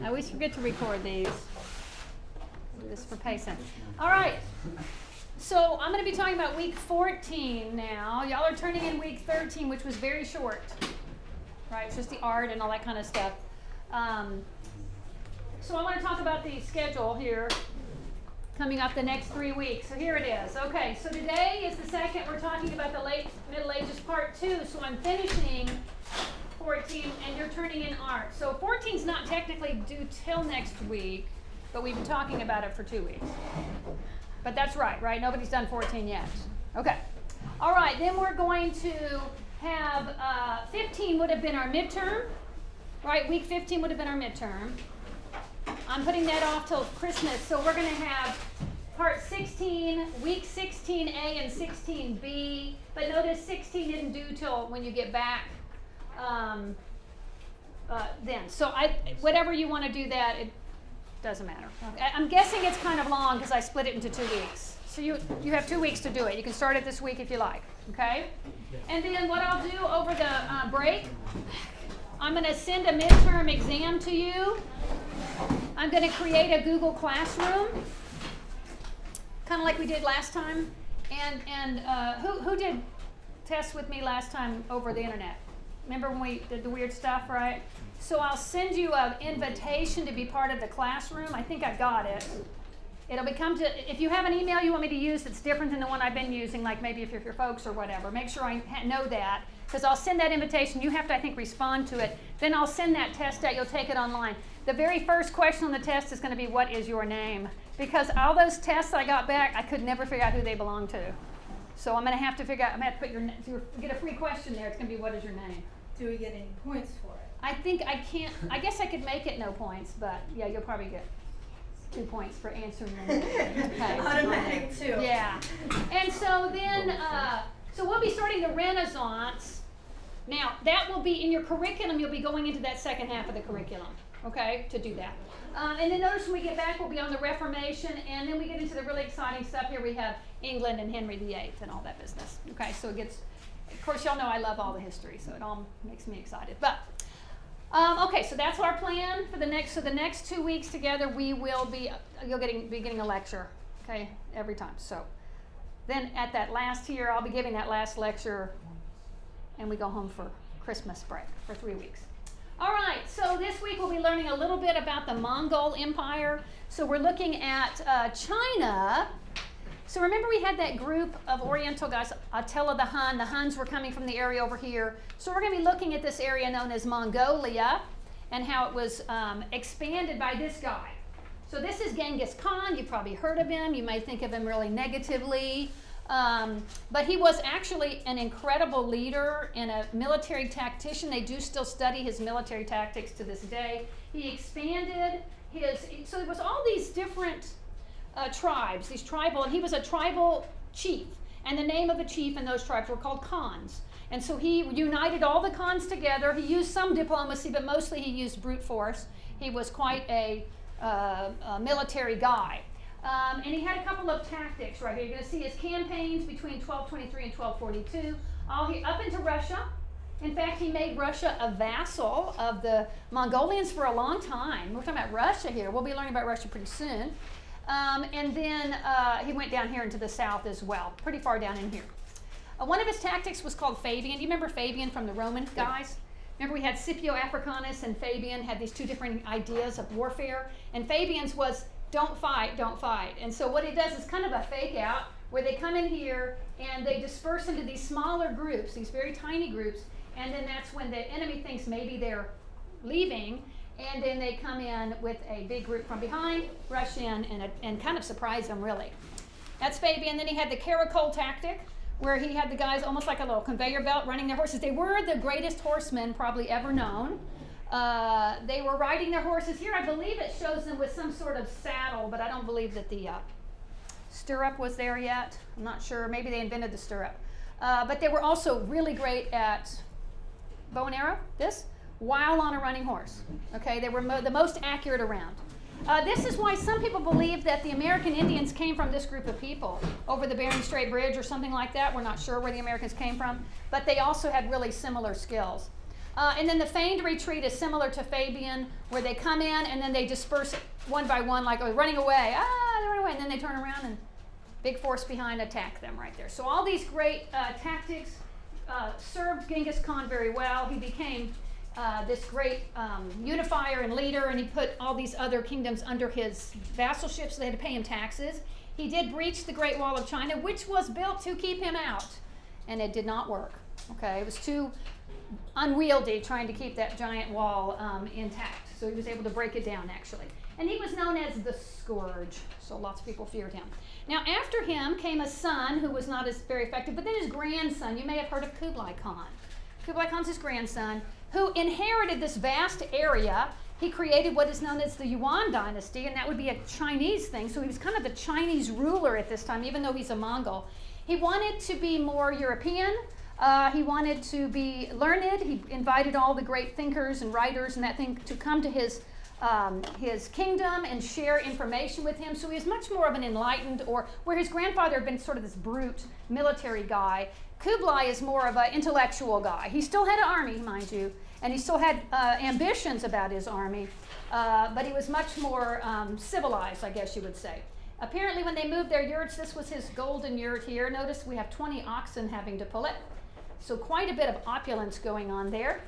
I always forget to record these. This for pacing. All right. So I'm going to be talking about week 14 now. Y'all are turning in week 13, which was very short. Right? It's just the art and all that kind of stuff. So I want to talk about the schedule here coming up the next 3 weeks. So here it is. Okay, so today is the second. We're talking about the late Middle Ages part 2. So I'm finishing 14 and you're turning in art. So 14 is not technically due till next week, but we've been talking about it for 2 weeks. But that's right? Nobody's done 14 yet. Okay. All right, then we're going to have 15 would have been our midterm. Right, week 15 would have been our midterm. I'm putting that off till Christmas, so we're going to have part 16, week 16A and 16B, but notice 16 isn't due till when you get back then. So whatever you want to do that, it doesn't matter. Okay. I'm guessing it's kind of long because I split it into 2 weeks. So you have 2 weeks to do it. You can start it this week if you like, okay? And then what I'll do over the break, I'm going to send a midterm exam to you. I'm going to create a Google Classroom, kind of like we did last time. And who did tests with me last time over the internet? Remember when we did the weird stuff, right? So I'll send you an invitation to be part of the classroom. I think I got it. It'll become if you have an email you want me to use that's different than the one I've been using, like maybe if you're your folks or whatever, make sure I know that, because I'll send that invitation. You have to, I think, respond to it. Then I'll send that test out. You'll take it online. The very first question on the test is going to be, what is your name? Because all those tests I got back, I could never figure out who they belong to. So I'm going to have to figure out, I'm going to have to put get a free question there. It's going to be, what is your name? Do we get any points for it? I think I can't, I guess I could make it no points, but yeah, you'll probably get 2 points for answering them. Okay. Automatic too. Yeah. And so then, so we'll be starting the Renaissance. Now, that will be in your curriculum. You'll be going into that second half of the curriculum, okay, to do that. And then notice when we get back, we'll be on the Reformation, and then we get into the really exciting stuff. Here we have England and Henry VIII and all that business. Okay, so it gets, of course, y'all know I love all the history, so it all makes me excited. But okay, so that's our plan for the next 2 weeks together. We will be getting a lecture, okay, every time. So then at that last year, I'll be giving that last lecture, and we go home for Christmas break for 3 weeks. All right, so this week we'll be learning a little bit about the Mongol Empire. So we're looking at China. So remember we had that group of Oriental guys, Attila the Hun. The Huns were coming from the area over here. So we're going to be looking at this area known as Mongolia and how it was expanded by this guy. So this is Genghis Khan. You've probably heard of him. You may think of him really negatively. But he was actually an incredible leader and a military tactician. They do still study his military tactics to this day. He expanded so it was all these different tribes, these tribal, and he was a tribal chief. And the name of the chief in those tribes were called khans. And so he united all the khans together. He used some diplomacy, but mostly he used brute force. He was quite a military guy. And he had a couple of tactics right here. You're going to see his campaigns between 1223 and 1242, up into Russia. In fact, he made Russia a vassal of the Mongolians for a long time. We're talking about Russia here. We'll be learning about Russia pretty soon. And then he went down here into the south as well, pretty far down in here. One of his tactics was called Fabian. Do you remember Fabian from the Roman guys? Remember we had Scipio Africanus and Fabian had these two different ideas of warfare. And Fabian's was don't fight, don't fight. And so what it does is kind of a fake out where they come in here and they disperse into these smaller groups, these very tiny groups, and then that's when the enemy thinks maybe they're leaving, and then they come in with a big group from behind, rush in, and kind of surprise them, really. That's Fabian. Then he had the caracole tactic, where he had the guys almost like a little conveyor belt running their horses. They were the greatest horsemen probably ever known. They were riding their horses. Here I believe it shows them with some sort of saddle, but I don't believe that the stirrup was there yet. I'm not sure. Maybe they invented the stirrup. But they were also really great at bow and arrow, while on a running horse. Okay, they were the most accurate around. This is why some people believe that the American Indians came from this group of people over the Bering Strait Bridge or something like that. We're not sure where the Americans came from, but they also had really similar skills. And then the feigned retreat is similar to Fabian, where they come in and then they disperse one by one, like running away. They run away, and then they turn around and big force behind attack them right there. So all these great tactics served Genghis Khan very well. He became this great unifier and leader, and he put all these other kingdoms under his vassalship, so they had to pay him taxes. He did breach the Great Wall of China, which was built to keep him out, and it did not work. Okay, it was too unwieldy trying to keep that giant wall intact, so he was able to break it down actually. And he was known as the Scourge, so lots of people feared him. Now after him came a son who was not as very effective, but then his grandson. You may have heard of Kublai Khan. Kublai Khan's his grandson, who inherited this vast area. He created what is known as the Yuan dynasty, and that would be a Chinese thing. So he was kind of the Chinese ruler at this time, even though he's a Mongol. He wanted to be more European. He wanted to be learned. He invited all the great thinkers and writers and that thing to come to his kingdom and share information with him. So he was much more of an enlightened, or where his grandfather had been sort of this brute military guy, Kublai is more of an intellectual guy. He still had an army, mind you, and he still had ambitions about his army, but he was much more civilized, I guess you would say. Apparently when they moved their yurts, this was his golden yurt here. Notice we have 20 oxen having to pull it. So quite a bit of opulence going on there.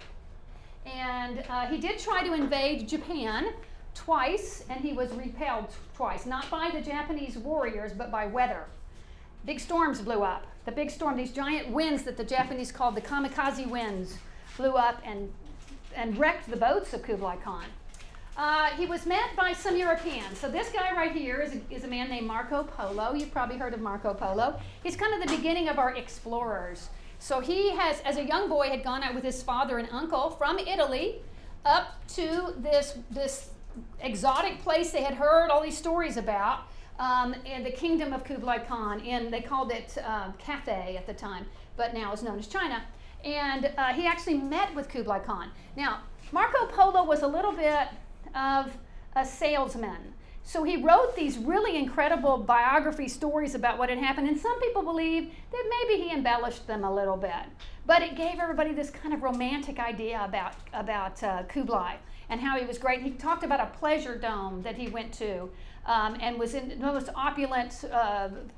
And he did try to invade Japan twice, and he was repelled twice, not by the Japanese warriors, but by weather. Big storms blew up. The big storm, these giant winds that the Japanese called the kamikaze winds, blew up and wrecked the boats of Kublai Khan. He was met by some Europeans. So this guy right here is a man named Marco Polo. You've probably heard of Marco Polo. He's kind of the beginning of our explorers. So he has, as a young boy, had gone out with his father and uncle from Italy up to this exotic place they had heard all these stories about, in the kingdom of Kublai Khan. And they called it Cathay at the time, but now is known as China. And he actually met with Kublai Khan. Now, Marco Polo was a little bit of a salesman. So he wrote these really incredible biography stories about what had happened, and some people believe that maybe he embellished them a little bit. But it gave everybody this kind of romantic idea about Kublai and how he was great. He talked about a pleasure dome that he went to and was in the most opulent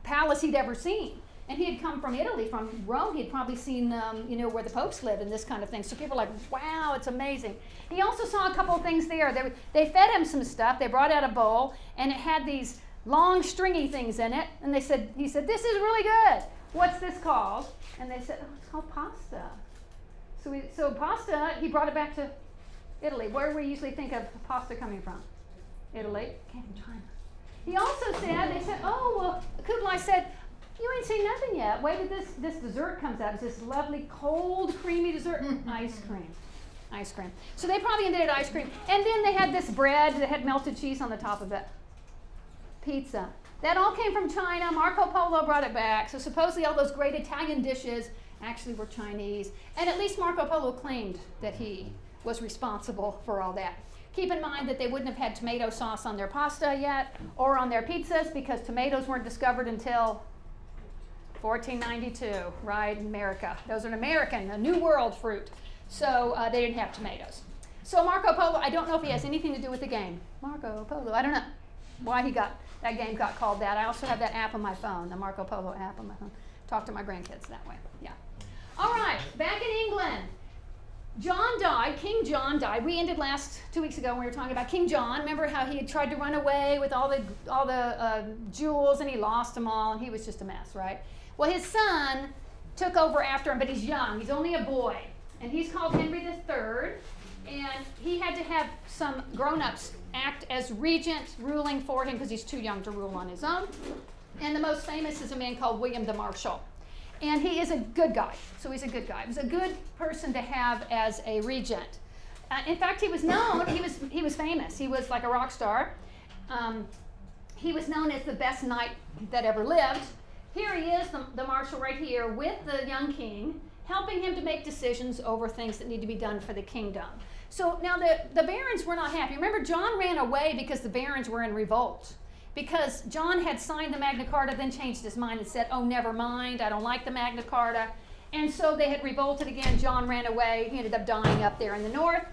palace he'd ever seen. And he had come from Italy, from Rome. He'd probably seen, where the popes lived and this kind of thing. So people were like, wow, it's amazing. He also saw a couple of things there. They fed him some stuff. They brought out a bowl, and it had these long, stringy things in it. And he said, this is really good. What's this called? And they said, it's called pasta. So pasta, he brought it back to Italy. Where we usually think of pasta coming from? Italy. Came from China. He also said, Kublai said, you ain't seen nothing yet. Wait till this dessert comes out. It's this lovely, cold, creamy dessert. Ice cream. So they probably invented ice cream. And then they had this bread that had melted cheese on the top of it. Pizza. That all came from China. Marco Polo brought it back. So supposedly all those great Italian dishes actually were Chinese. And at least Marco Polo claimed that he was responsible for all that. Keep in mind that they wouldn't have had tomato sauce on their pasta yet or on their pizzas, because tomatoes weren't discovered until 1492, right? America. Those are a New World fruit. So they didn't have tomatoes. So Marco Polo, I don't know if he has anything to do with the game. Marco Polo, I don't know why that game got called that. I also have that app on my phone, the Marco Polo app on my phone. Talk to my grandkids that way, yeah. All right, back in England. King John died. We ended 2 weeks ago when we were talking about King John. Remember how he had tried to run away with all the jewels, and he lost them all, and he was just a mess, right? Well, his son took over after him, but he's young. He's only a boy. And he's called Henry III. And he had to have some grown-ups act as regent, ruling for him, because he's too young to rule on his own. And the most famous is a man called William the Marshal. And he is a good guy. So he's a good guy. He was a good person to have as a regent. In fact, he was known, he was famous. He was like a rock star. He was known as the best knight that ever lived. Here he is, the marshal right here, with the young king, helping him to make decisions over things that need to be done for the kingdom. So now the barons were not happy. Remember, John ran away because the barons were in revolt. Because John had signed the Magna Carta, then changed his mind and said, oh, never mind, I don't like the Magna Carta. And so they had revolted again. John ran away. He ended up dying up there in the north.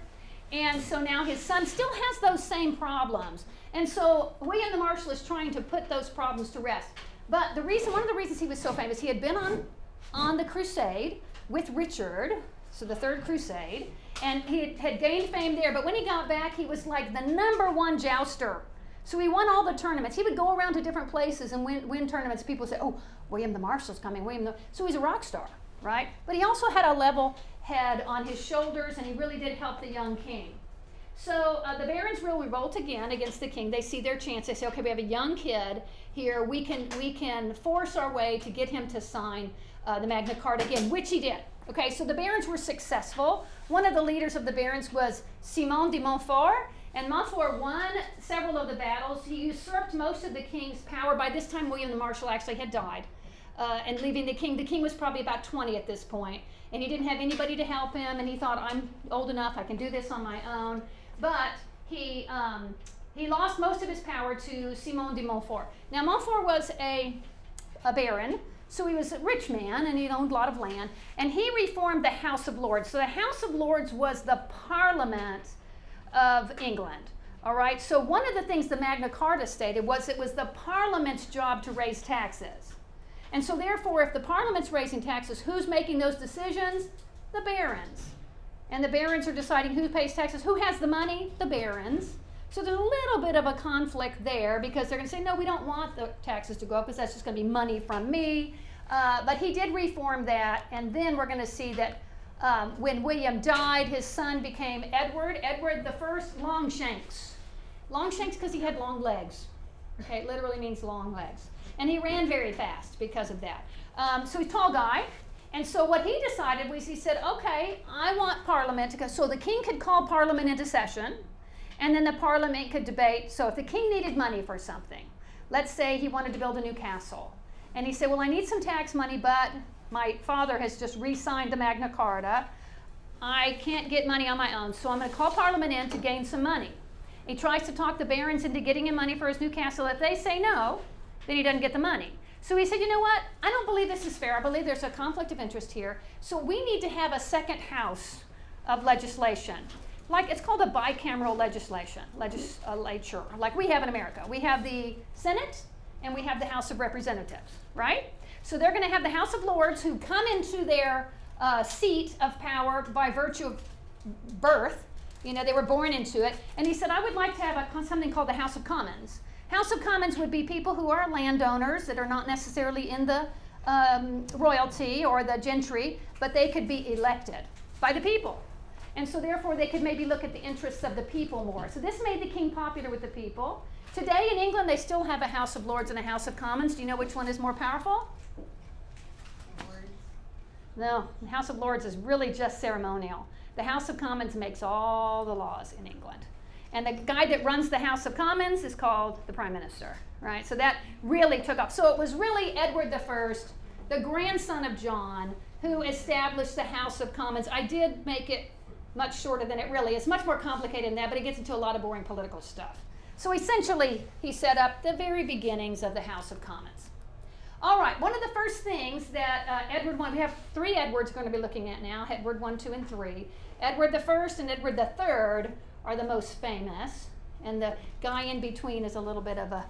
And so now his son still has those same problems. And so William the Marshal is trying to put those problems to rest. But one of the reasons he was so famous, he had been on the crusade with Richard, so the Third Crusade, and he had gained fame there. But when he got back, he was like the #1 jouster. So he won all the tournaments. He would go around to different places and win tournaments. People would say, oh, William the Marshal's coming. So he's a rock star, right? But he also had a level head on his shoulders, and he really did help the young king. So the barons will revolt again against the king. They see their chance. They say, okay, we have a young kid here. We can force our way to get him to sign the Magna Carta again, which he did. Okay, so the barons were successful. One of the leaders of the barons was Simon de Montfort, and Montfort won several of the battles. He usurped most of the king's power. By this time, William the Marshal actually had died, and leaving the king. The king was probably about 20 at this point, and he didn't have anybody to help him, and he thought, I'm old enough, I can do this on my own. But he lost most of his power to Simon de Montfort. Now, Montfort was a baron, so he was a rich man, and he owned a lot of land, and he reformed the House of Lords. So the House of Lords was the Parliament of England. All right, so one of the things the Magna Carta stated was it was the Parliament's job to raise taxes. And so therefore, if the Parliament's raising taxes, who's making those decisions? The barons. And the barons are deciding who pays taxes. Who has the money? The barons. So there's a little bit of a conflict there because they're going to say, no, we don't want the taxes to go up because that's just going to be money from me. But he did reform that, and then we're going to see that when William died, his son became Edward the First Longshanks. Longshanks because he had long legs. Okay, it literally means long legs. And he ran very fast because of that. So he's a tall guy. And so what he decided was he said, okay, I want Parliament to go. So the king could call Parliament into session, and then the Parliament could debate. So if the king needed money for something, let's say he wanted to build a new castle, and he said, well, I need some tax money, but my father has just re-signed the Magna Carta. I can't get money on my own, so I'm going to call Parliament in to gain some money. He tries to talk the barons into getting him money for his new castle. If they say no, then he doesn't get the money. So he said, you know what? I don't believe this is fair. I believe there's a conflict of interest here. So we need to have a second house of legislation. Like it's called a bicameral legislature, like we have in America. We have the Senate and we have the House of Representatives, right? So they're going to have the House of Lords who come into their seat of power by virtue of birth. You know, they were born into it. And he said, I would like to have something called the House of Commons. House of Commons would be people who are landowners that are not necessarily in the royalty or the gentry, but they could be elected by the people. And so therefore they could maybe look at the interests of the people more. So this made the king popular with the people. Today in England they still have a House of Lords and a House of Commons. Do you know which one is more powerful? No, the House of Lords is really just ceremonial. The House of Commons makes all the laws in England. And the guy that runs the House of Commons is called the Prime Minister, right? So that really took off. So it was really Edward I, the grandson of John, who established the House of Commons. I did make it much shorter than it really is. Much more complicated than that, but it gets into a lot of boring political stuff. So essentially, he set up the very beginnings of the House of Commons. All right, one of the first things that Edward I, we have 3 Edwards we're going to be looking at now, Edward I, II, and III. Edward I and Edward III are the most famous, and the guy in between is a little bit of a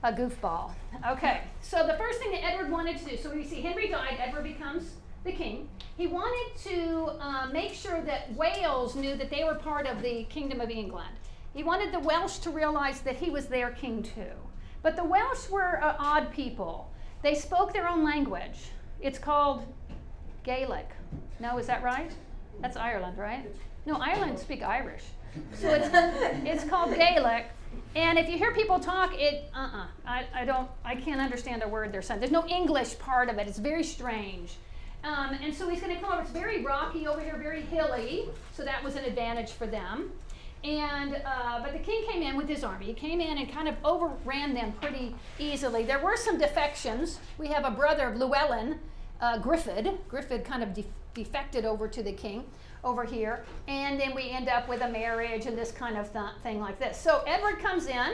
goofball. Okay, so the first thing that Edward wanted to do, so we see Henry died, Edward becomes the king. He wanted to make sure that Wales knew that they were part of the Kingdom of England. He wanted the Welsh to realize that he was their king too. But the Welsh were odd people. They spoke their own language. It's called Gaelic. No, is that right? That's Ireland, right? No, Ireland speak Irish. So it's called Gaelic. And if you hear people talk, I can't understand a word they're saying. There's no English part of it. It's very strange. And so he's going to come over. It's very rocky over here, very hilly. So that was an advantage for them. And but the king came in with his army. He came in and kind of overran them pretty easily. There were some defections. We have a brother of Llewellyn, Griffith. Griffith kind of defected over to the king over here. And then we end up with a marriage and this kind of thing like this. So Edward comes in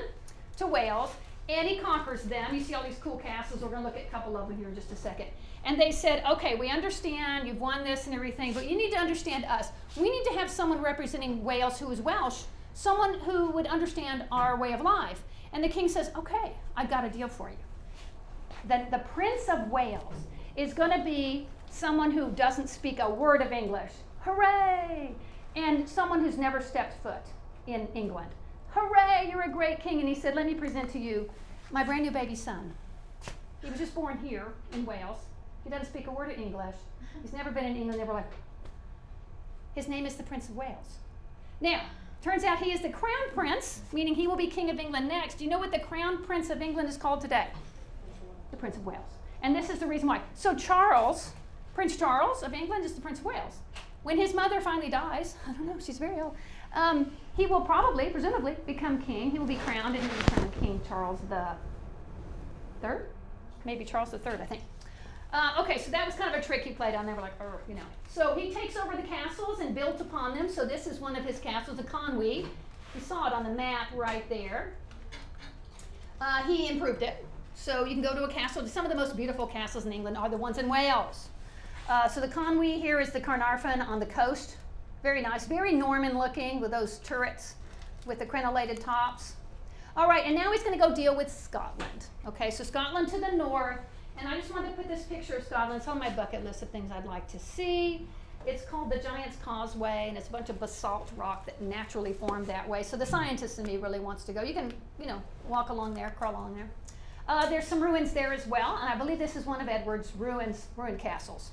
to Wales, and he conquers them. You see all these cool castles. We're going to look at a couple of them here in just a second. And they said, okay, we understand you've won this and everything, but you need to understand us. We need to have someone representing Wales who is Welsh, someone who would understand our way of life. And the king says, okay, I've got a deal for you. The Prince of Wales is going to be someone who doesn't speak a word of English. Hooray! And someone who's never stepped foot in England. Hooray, you're a great king. And he said, let me present to you my brand new baby son. He was just born here in Wales. He doesn't speak a word of English. He's never been in England. They were like, his name is the Prince of Wales. Now, turns out he is the crown prince, meaning he will be king of England next. Do you know what the crown prince of England is called today? The Prince of Wales. And this is the reason why. So Charles, Prince Charles of England is the Prince of Wales. When his mother finally dies, I don't know, she's very old, he will probably, presumably, become king. He will be crowned and he will become King Charles the Third? Maybe Charles the Third, I think. Okay, so that was kind of a trick he played on. They were like, you know. So he takes over the castles and builds upon them. So this is one of his castles, the Conwy. You saw it on the map right there. He improved it. So you can go to a castle. Some of the most beautiful castles in England are the ones in Wales. So the Conwy here is the Carnarvon on the coast. Very nice, very Norman looking with those turrets with the crenellated tops. All right, and now he's going to go deal with Scotland. Okay, so Scotland to the north. And I just wanted to put this picture of Scotland. It's on my bucket list of things I'd like to see. It's called the Giant's Causeway, and it's a bunch of basalt rock that naturally formed that way. So the scientist in me really wants to go. You can, walk along there, crawl along there. There's some ruins there as well, and I believe this is one of Edward's ruined castles,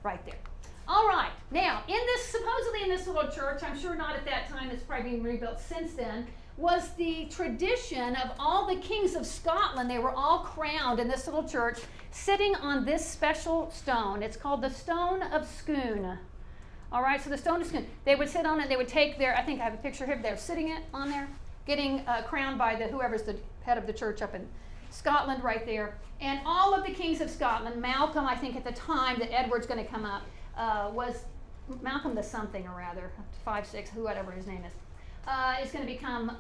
right there. All right, now supposedly in this little church, I'm sure not at that time, it's probably been rebuilt since then, was the tradition of all the kings of Scotland. They were all crowned in this little church, sitting on this special stone. It's called the Stone of Scone. All right, so the Stone of Scone. They would sit on it. They would take I think I have a picture here. They're sitting it on there, getting crowned by whoever's the head of the church up in Scotland right there. And all of the kings of Scotland, Malcolm, I think at the time that Edward's going to come up, was Malcolm the something or rather, 5, 6, whatever his name is going to become,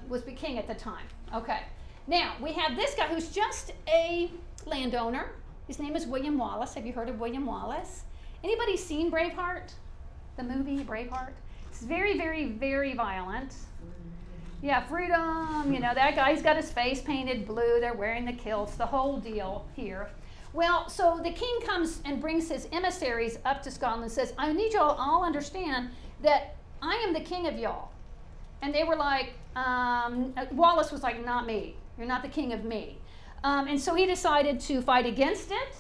was the king at the time. Okay. Now, we have this guy who's just a landowner. His name is William Wallace. Have you heard of William Wallace? Anybody seen Braveheart? The movie Braveheart? It's very, very, very violent. Yeah, freedom, that guy, he's got his face painted blue. They're wearing the kilts, the whole deal here. Well, so the king comes and brings his emissaries up to Scotland and says, I need y'all all understand that I am the king of y'all. And they were like, Wallace was like, not me. You're not the king of me. And so he decided to fight against it.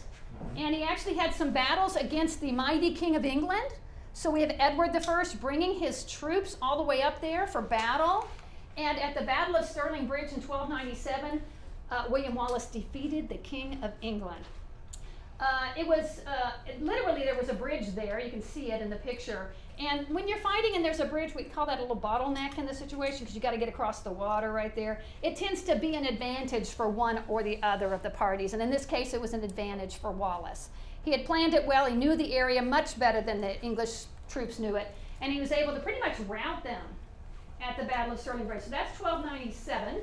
And he actually had some battles against the mighty king of England. So we have Edward I bringing his troops all the way up there for battle. And at the Battle of Stirling Bridge in 1297, William Wallace defeated the king of England. Literally there was a bridge there. You can see it in the picture. And when you're fighting and there's a bridge, we call that a little bottleneck in the situation because you got to get across the water right there. It tends to be an advantage for one or the other of the parties. And in this case, it was an advantage for Wallace. He had planned it well. He knew the area much better than the English troops knew it. And he was able to pretty much rout them at the Battle of Stirling Bridge. So that's 1297.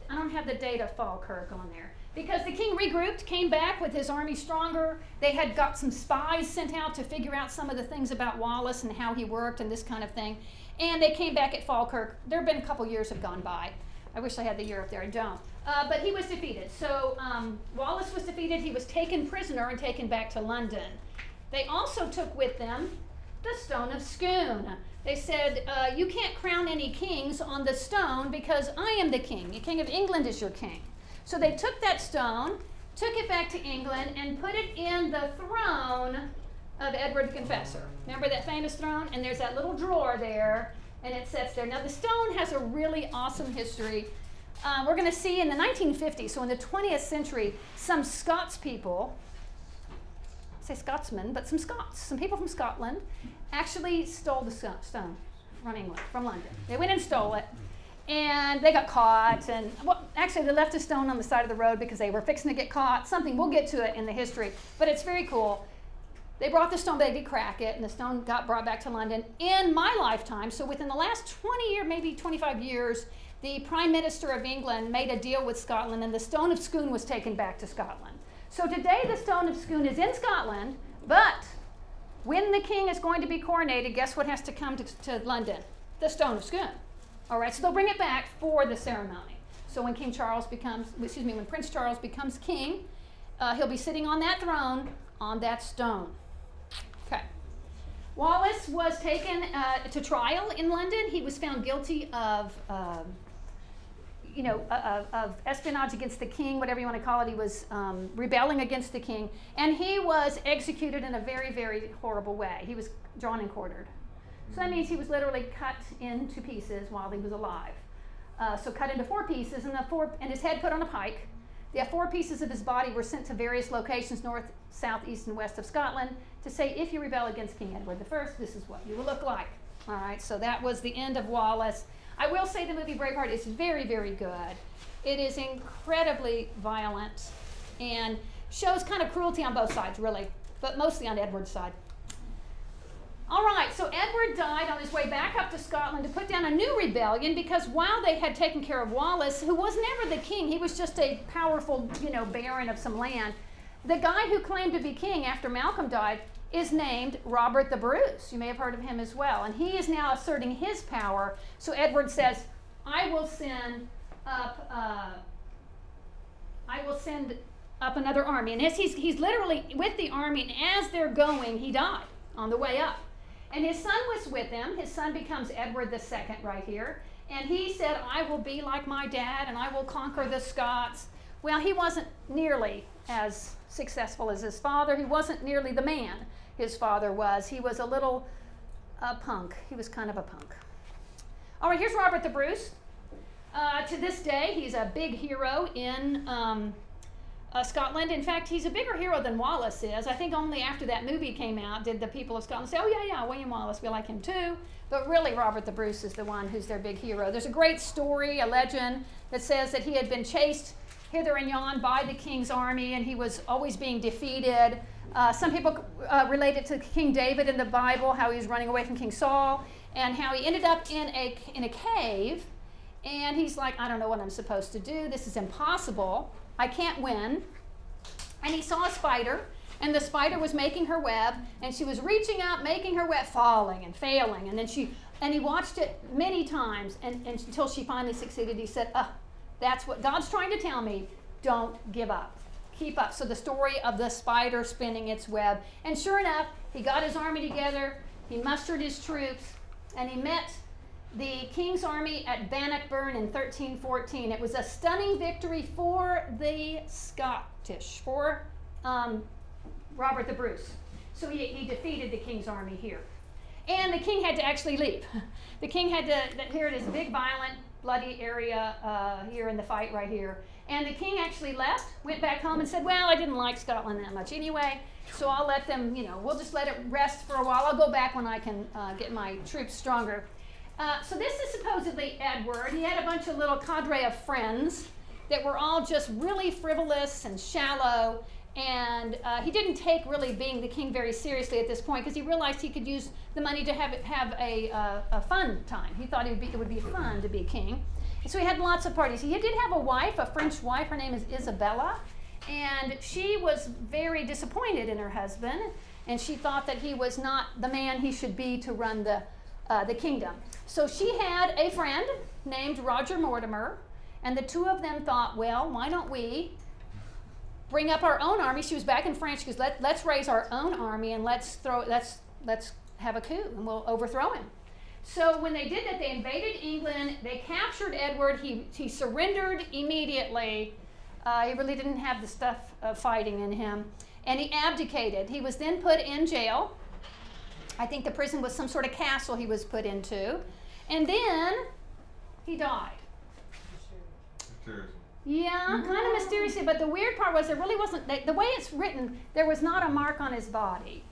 I don't have the date of Falkirk on there. Because the king regrouped, came back with his army stronger. They had got some spies sent out to figure out some of the things about Wallace and how he worked and this kind of thing. And they came back at Falkirk. There have been a couple years have gone by. I wish I had the year up there. I don't. But he was defeated. So Wallace was defeated. He was taken prisoner and taken back to London. They also took with them the Stone of Scone. They said, you can't crown any kings on the stone because I am the king. The king of England is your king. So they took that stone, took it back to England, and put it in the throne of Edward the Confessor. Remember that famous throne? And there's that little drawer there, and it sits there. Now, the stone has a really awesome history. We're going to see in the 1950s, so in the 20th century, some Scots people, I say Scotsmen, but some Scots, some people from Scotland, actually stole the stone from England, from London. They went and stole it. And they got caught, and actually they left a stone on the side of the road because they were fixing to get caught. Something, we'll get to it in the history, but it's very cool. They brought the stone, they did crack it, and the stone got brought back to London in my lifetime. So within the last 20 years, maybe 25 years, the Prime Minister of England made a deal with Scotland, and the Stone of Scone was taken back to Scotland. So today the Stone of Scone is in Scotland, but when the king is going to be coronated, guess what has to come to London? The Stone of Scone. All right, so they'll bring it back for the ceremony. So when when Prince Charles becomes king, he'll be sitting on that throne on that stone. Okay. Wallace was taken to trial in London. He was found guilty of espionage against the king, whatever you want to call it. He was rebelling against the king, and he was executed in a very, very horrible way. He was drawn and quartered. So that means he was literally cut into pieces while he was alive. So cut into 4 pieces, and his head put on a pike. The 4 pieces of his body were sent to various locations, north, south, east, and west of Scotland, to say, if you rebel against King Edward I, this is what you will look like. All right, so that was the end of Wallace. I will say the movie Braveheart is very, very good. It is incredibly violent and shows kind of cruelty on both sides, really, but mostly on Edward's side. All right, so Edward died on his way back up to Scotland to put down a new rebellion, because while they had taken care of Wallace, who was never the king, he was just a powerful, baron of some land, the guy who claimed to be king after Malcolm died is named Robert the Bruce. You may have heard of him as well. And he is now asserting his power. So Edward says, I will send up another army. And as he's literally with the army, and as they're going, he died on the way up. And his son was with him. His son becomes Edward II right here. And he said, I will be like my dad, and I will conquer the Scots. Well, he wasn't nearly as successful as his father. He wasn't nearly the man his father was. He was a little punk. He was kind of a punk. All right, here's Robert the Bruce. To this day, he's a big hero in Scotland. In fact, he's a bigger hero than Wallace is. I think only after that movie came out did the people of Scotland say, oh, yeah, William Wallace, we like him too. But really, Robert the Bruce is the one who's their big hero. There's a great story, a legend, that says that he had been chased hither and yon by the king's army, and he was always being defeated. Some people relate it to King David in the Bible, how he was running away from King Saul, and how he ended up in a cave, and he's like, I don't know what I'm supposed to do. This is impossible. I can't win. And he saw a spider, and the spider was making her web, and she was reaching out, making her web, falling and failing, and he watched it many times, and until she finally succeeded. He said, that's what God's trying to tell me. Don't give up. Keep up. So the story of the spider spinning its web. And sure enough, he got his army together, he mustered his troops, and he met the king's army at Bannockburn in 1314. It was a stunning victory for the Scottish, for Robert the Bruce. So he defeated the king's army here. And the king had to actually leave. The king had to, here it is, a big, violent, bloody area here in the fight right here. And the king actually left, went back home and said, well, I didn't like Scotland that much anyway, so I'll let them, we'll just let it rest for a while. I'll go back when I can get my troops stronger. So this is supposedly Edward. He had a bunch of little cadre of friends that were all just really frivolous and shallow, and he didn't take really being the king very seriously at this point, because he realized he could use the money to have a fun time. He thought it would be fun to be king. And so he had lots of parties. He did have a wife, a French wife. Her name is Isabella, and she was very disappointed in her husband, and she thought that he was not the man he should be to run the kingdom. So she had a friend named Roger Mortimer, and the two of them thought, well, why don't we bring up our own army? She was back in France. She goes, let's raise our own army, and let's have a coup, and we'll overthrow him. So when they did that, they invaded England. They captured Edward. He surrendered immediately. He really didn't have the stuff of fighting in him, and he abdicated. He was then put in jail. I think the prison was some sort of castle he was put into, and then he died. Yeah, kind of mysteriously, but the weird part was there really wasn't, the way it's written, there was not a mark on his body.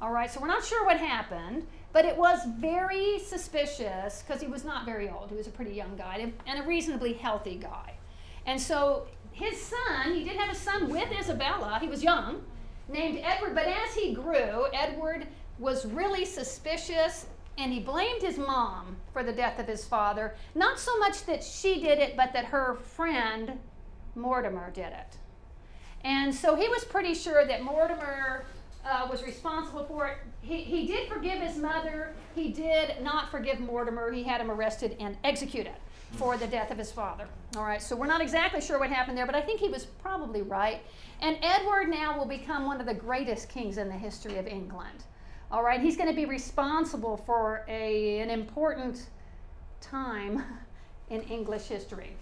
All right, so we're not sure what happened, but it was very suspicious because he was not very old. He was a pretty young guy and a reasonably healthy guy. And so his son, he did have a son with Isabella, he was young, named Edward, but as he grew, Edward was really suspicious and he blamed his mom for the death of his father. Not so much that she did it, but that her friend Mortimer did it. And so he was pretty sure that Mortimer was responsible for it. He did forgive his mother. He did not forgive Mortimer. He had him arrested and executed for the death of his father. All right, so we're not exactly sure what happened there, but I think he was probably right. And Edward now will become one of the greatest kings in the history of England. All right, he's going to be responsible for an important time in English history.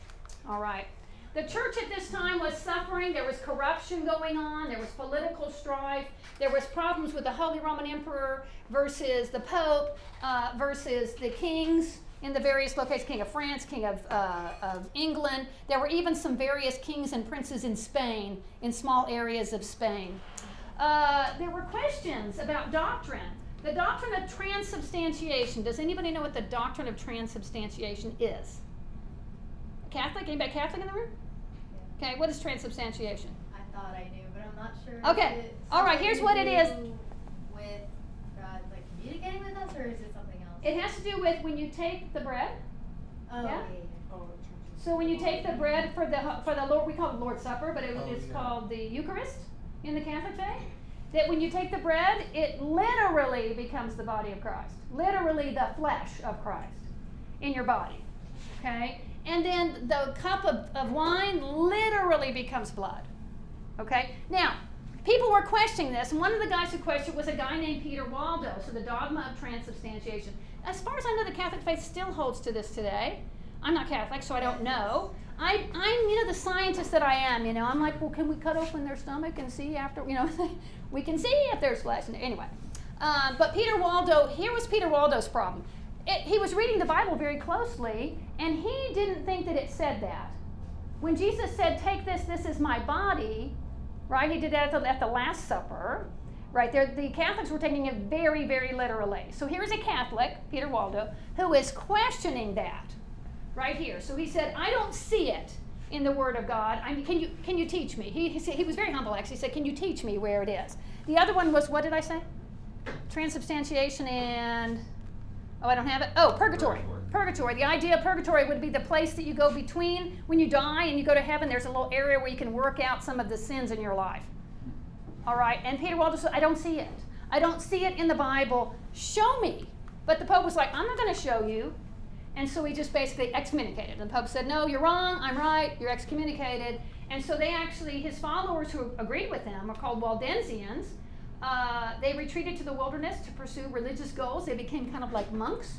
All right. The church at this time was suffering. There was corruption going on. There was political strife. There was problems with the Holy Roman Emperor versus the Pope versus the kings in the various locations, King of France, King of England. There were even some various kings and princes in Spain, in small areas of Spain. There were questions about doctrine. The doctrine of transubstantiation. Does anybody know what the doctrine of transubstantiation is? Catholic? Anybody Catholic in the room? Yeah. Okay, what is transubstantiation? I thought I knew, but I'm not sure. Okay. Is it All right, here's what it is. something to do with God, like communicating with us, or is it something else? It has to do with when you take the bread. Oh, Yeah? yeah. So when you take the bread for the Lord, we call it Lord's Supper, but it's yeah. called the Eucharist in the Catholic faith. That when you take the bread, it literally becomes the body of Christ. Literally the flesh of Christ in your body. Okay? And then the cup of wine literally becomes blood. Okay? Now, people were questioning this, and one of the guys who questioned was a guy named Peter Waldo, so the dogma of transubstantiation. As far as I know, the Catholic faith still holds to this today. I'm not Catholic, so I don't know. I'm the scientist that I am, I'm like, well, can we cut open their stomach and see after, we can see if there's flesh. Anyway, but Peter Waldo, here was Peter Waldo's problem. He was reading the Bible very closely, and he didn't think that it said that. When Jesus said, take this is my body, right? He did that at the Last Supper, right? The Catholics were taking it very, very literally. So here's a Catholic, Peter Waldo, who is questioning that right here. So he said, I don't see it in the Word of God. Can you teach me? He was very humble, actually. He said, can you teach me where it is? The other one was, what did I say? Transubstantiation and... Oh, I don't have it. Oh, purgatory. Purgatory. The idea of purgatory would be the place that you go between when you die and you go to heaven. There's a little area where you can work out some of the sins in your life. All right. And Peter Waldo said, I don't see it. I don't see it in the Bible. Show me. But the Pope was like, I'm not going to show you. And so he just basically excommunicated. And the Pope said, no, you're wrong. I'm right. You're excommunicated. And so they actually, his followers who agreed with him are called Waldensians. They retreated to the wilderness to pursue religious goals. They became kind of like monks.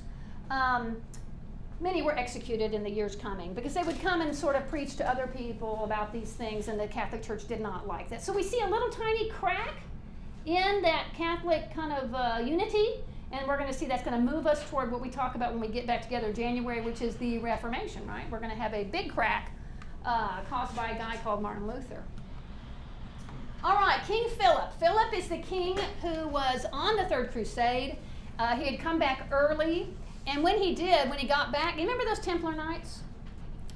Many were executed in the years coming because they would come and sort of preach to other people about these things, and the Catholic Church did not like that. So we see a little tiny crack in that Catholic kind of unity, and we're going to see that's going to move us toward what we talk about when we get back together in January, which is the Reformation, right? We're going to have a big crack caused by a guy called Martin Luther. All right, King Philip. Philip is the king who was on the Third Crusade. He had come back early, and when he got back, you remember those Templar Knights?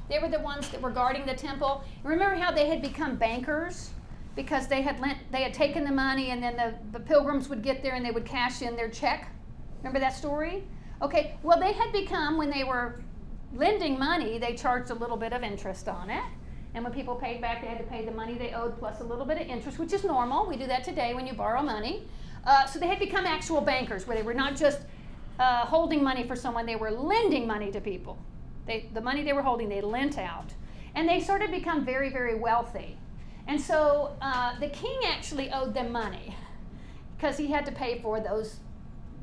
They were the ones that were guarding the temple. Remember how they had become bankers because they had taken the money, and then the pilgrims would get there and they would cash in their check. Remember that story? Okay, well, they had become, when they were lending money, they charged a little bit of interest on it. And when people paid back, they had to pay the money they owed plus a little bit of interest, which is normal. We do that today when you borrow money. So they had become actual bankers, where they were not just holding money for someone, they were lending money to people. The money they were holding, they lent out. And they sort of become very, very wealthy. And so the king actually owed them money because he had to pay for those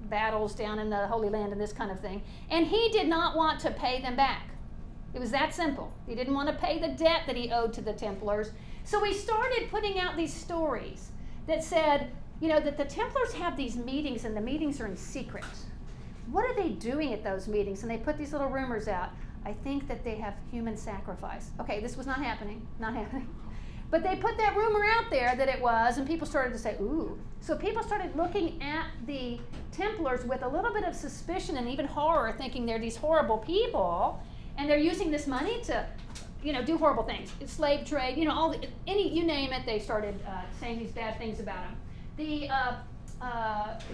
battles down in the Holy Land and this kind of thing. And he did not want to pay them back. It was that simple. He didn't want to pay the debt that he owed to the Templars. So he started putting out these stories that said, that the Templars have these meetings, and the meetings are in secret. What are they doing at those meetings? And they put these little rumors out. I think that they have human sacrifice. Okay, this was not happening. But they put that rumor out there that it was, and people started to say, ooh. So people started looking at the Templars with a little bit of suspicion and even horror, thinking they're these horrible people. And they're using this money to, do horrible things. Slave trade, you name it, they started saying these bad things about them.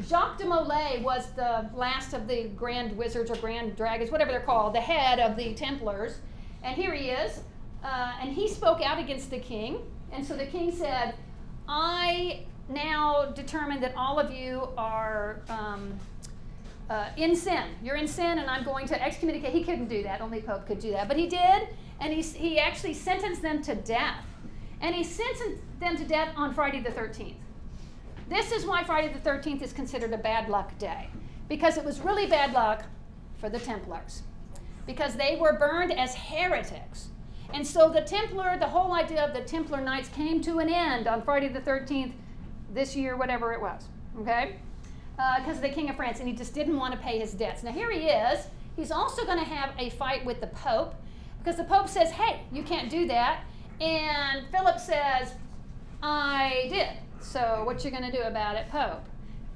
Jacques de Molay was the last of the grand wizards or grand dragons, whatever they're called, the head of the Templars. And here he is. And he spoke out against the king. And so the king said, I now determine that all of you are in sin. You're in sin, and I'm going to excommunicate. He couldn't do that. Only Pope could do that. But he did, and he actually sentenced them to death. And he sentenced them to death on Friday the 13th. This is why Friday the 13th is considered a bad luck day, because it was really bad luck for the Templars, because they were burned as heretics. And so the whole idea of the Templar Knights came to an end on Friday the 13th this year, whatever it was, okay? Because of the King of France, and he just didn't want to pay his debts. Now here he is. He's also going to have a fight with the Pope, because the Pope says, hey, you can't do that. And Philip says, I did. So what you going to do about it, Pope?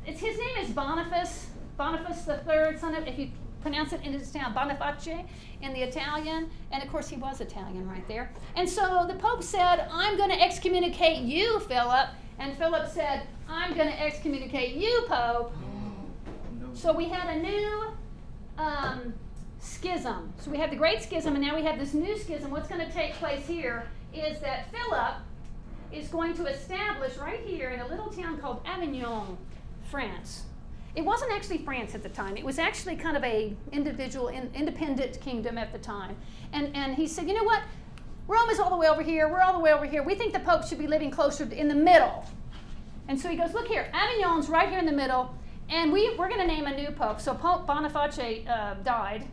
His name is Boniface III, son of, if you pronounce it in his town, Boniface in the Italian. And of course he was Italian right there. And so the Pope said, I'm going to excommunicate you, Philip. And Philip said, I'm going to excommunicate you, Pope. So we had a new schism. So we had the Great Schism, and now we have this new schism. What's going to take place here is that Philip is going to establish right here in a little town called Avignon, France. It wasn't actually France at the time. It was actually kind of a individual, independent kingdom at the time. And he said, you know what? Rome is all the way over here. We're all the way over here. We think the Pope should be living closer in the middle. And so he goes, look here. Avignon's right here in the middle. And we're going to name a new Pope. So Pope Boniface died.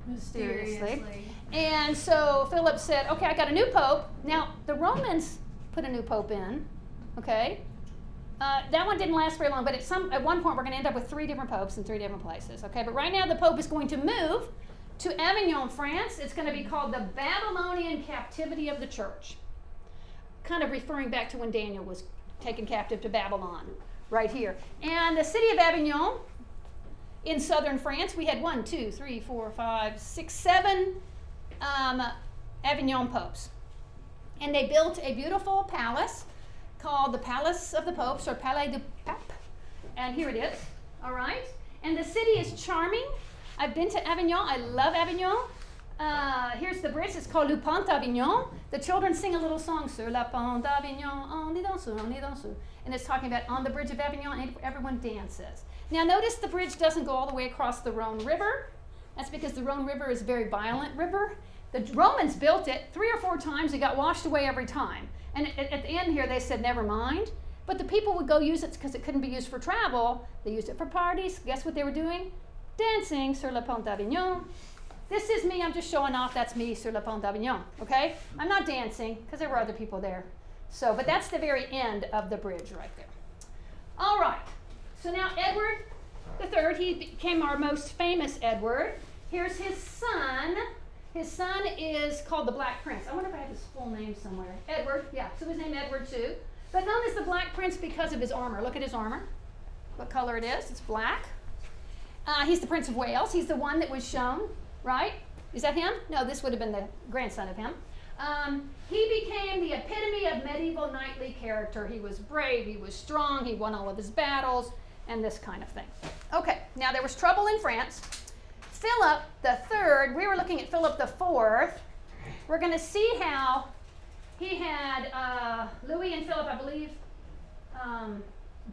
Mysteriously. And so Philip said, okay, I got a new Pope. Now, the Romans put a new Pope in, okay? That one didn't last very long, but at one point we're going to end up with 3 different popes in 3 different places, okay? But right now the Pope is going to move to Avignon, France. It's going to be called the Babylonian Captivity of the Church, kind of referring back to when Daniel was taken captive to Babylon, right here. And the city of Avignon in southern France, we had 1, 2, 3, 4, 5, 6, 7 Avignon popes. And they built a beautiful palace called the Palace of the Popes, or Palais du Pape. And here it is, all right? And the city is charming. I've been to Avignon. I love Avignon. Here's the bridge. It's called Le Pont d'Avignon. The children sing a little song, Sur la Pont d'Avignon, on y danse, on y danse. And it's talking about on the bridge of Avignon, and everyone dances. Now notice the bridge doesn't go all the way across the Rhone River. That's because the Rhone River is a very violent river. The Romans built it 3 or 4 times. It got washed away every time. And at the end here, they said, never mind. But the people would go use it because it couldn't be used for travel. They used it for parties. Guess what they were doing? Dancing sur le Pont d'Avignon. This is me. I'm just showing off. That's me sur le Pont d'Avignon. Okay? I'm not dancing because there were other people there. So, but that's the very end of the bridge right there. All right. So now Edward III, he became our most famous Edward. Here's his son. His son is called the Black Prince. I wonder if I have his full name somewhere. Edward, yeah, so his name Edward too. But known as the Black Prince because of his armor. Look at his armor. What color it is? It's black. He's the Prince of Wales. He's the one that was shown, right? Is that him? No, this would have been the grandson of him. He became the epitome of medieval knightly character. He was brave, he was strong, he won all of his battles, and this kind of thing. Okay, now there was trouble in France. Philip III, we were looking at Philip IV. We're going to see how he had Louis and Philip, I believe,